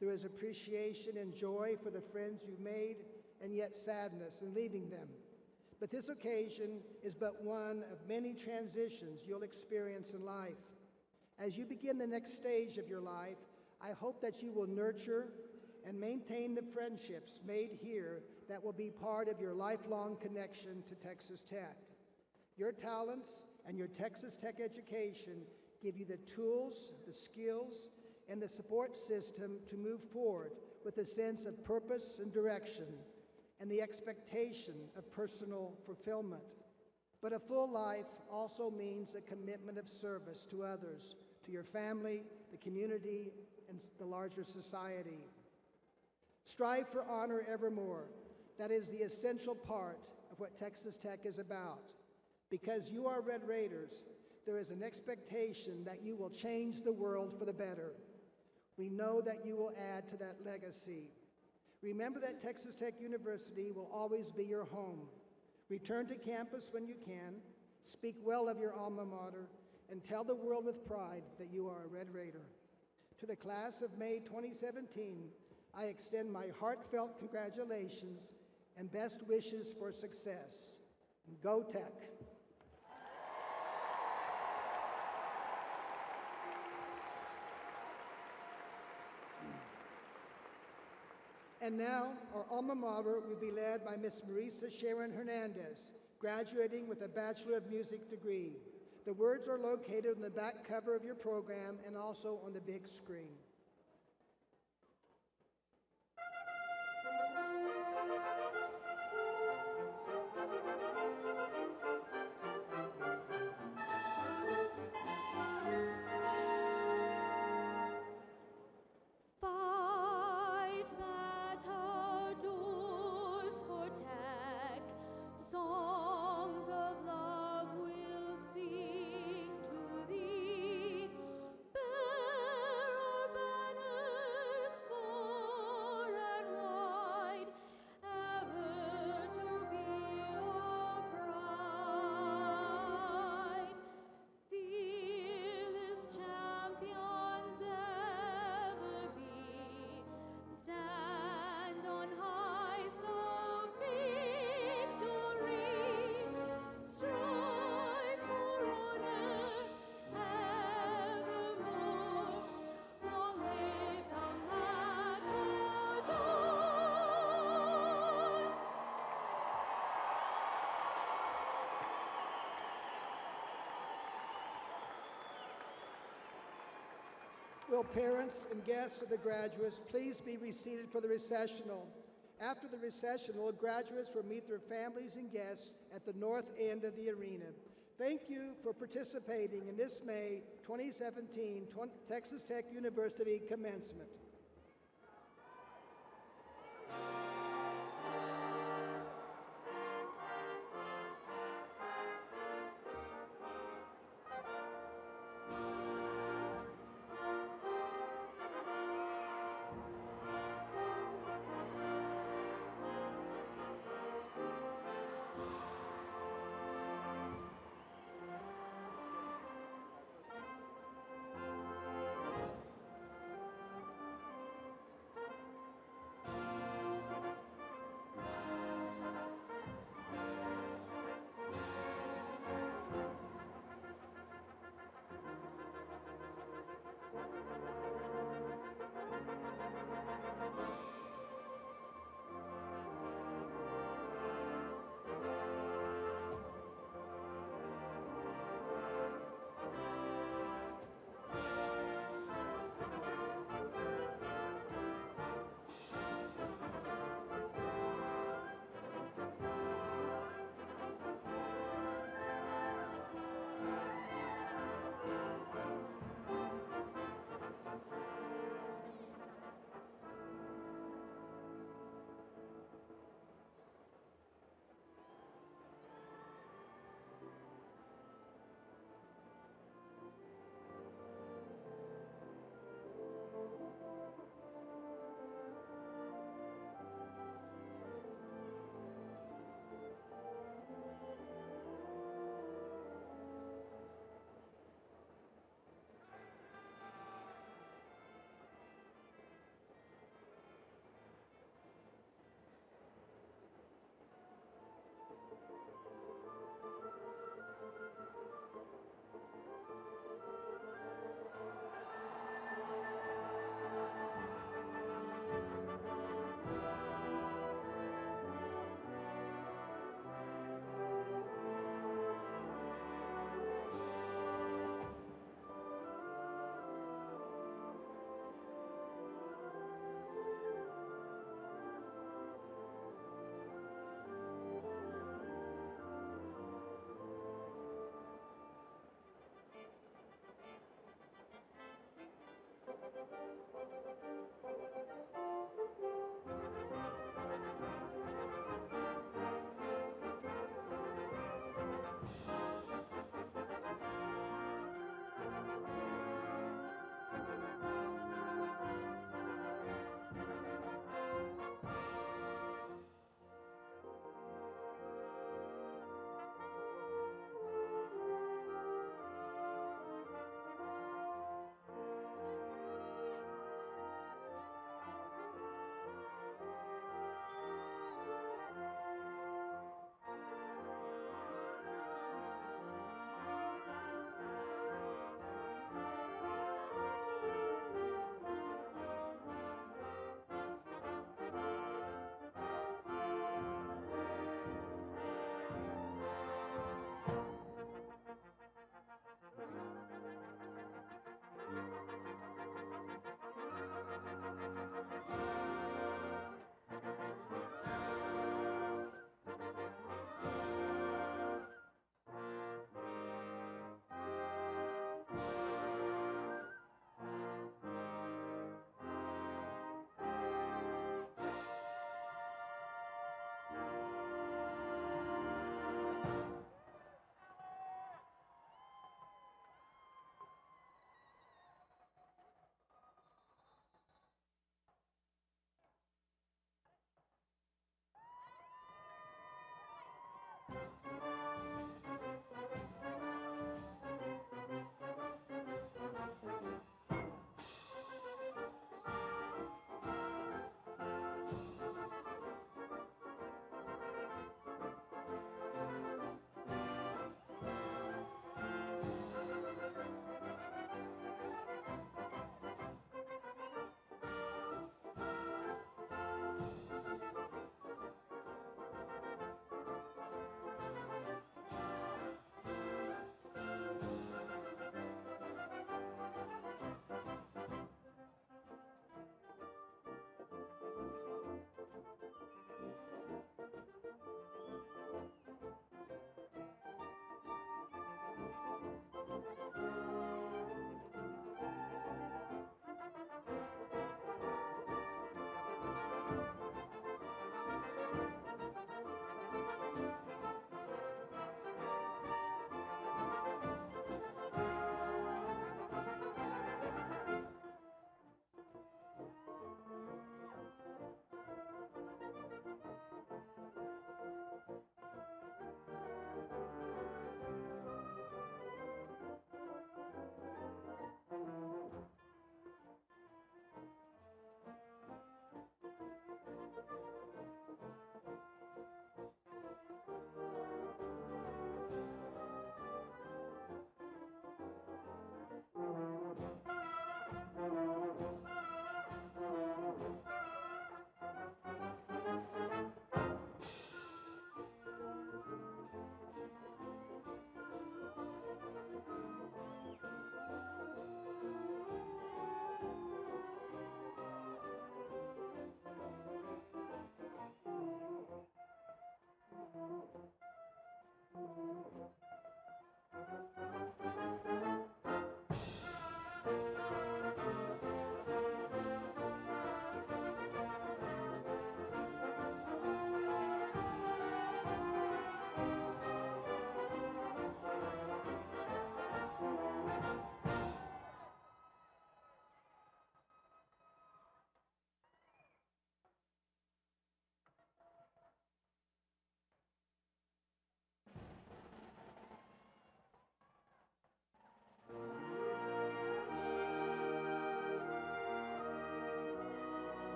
There is appreciation and joy for the friends you've made, and yet sadness in leaving them. But this occasion is but one of many transitions you'll experience in life. As you begin the next stage of your life, I hope that you will nurture and maintain the friendships made here that will be part of your lifelong connection to Texas Tech. Your talents and your Texas Tech education give you the tools, the skills, and the support system to move forward with a sense of purpose and direction and the expectation of personal fulfillment. But a full life also means a commitment of service to others, to your family, the community, and the larger society. Strive for honor evermore. That is the essential part of what Texas Tech is about. Because you are Red Raiders, there is an expectation that you will change the world for the better. We know that you will add to that legacy. Remember that Texas Tech University will always be your home. Return to campus when you can, speak well of your alma mater, and tell the world with pride that you are a Red Raider. To the class of May 2017, I extend my heartfelt congratulations and best wishes for success. Go Tech! And now, our alma mater will be led by Miss Marisa Sharon Hernandez, graduating with a Bachelor of Music degree. The words are located on the back cover of your program and also on the big screen. Fight matadors for Tech, songs of love we'll sing to thee. Bear our banners far and wide, ever to be our pride. Fearless champions ever be, stand on heights of victory, strive for honor evermore. Long live the matadors! Will parents and guests of the graduates please be reseated for the recessional? After the recessional, graduates will meet their families and guests at the north end of the arena. Thank you for participating in this May 2017 Texas Tech University Commencement.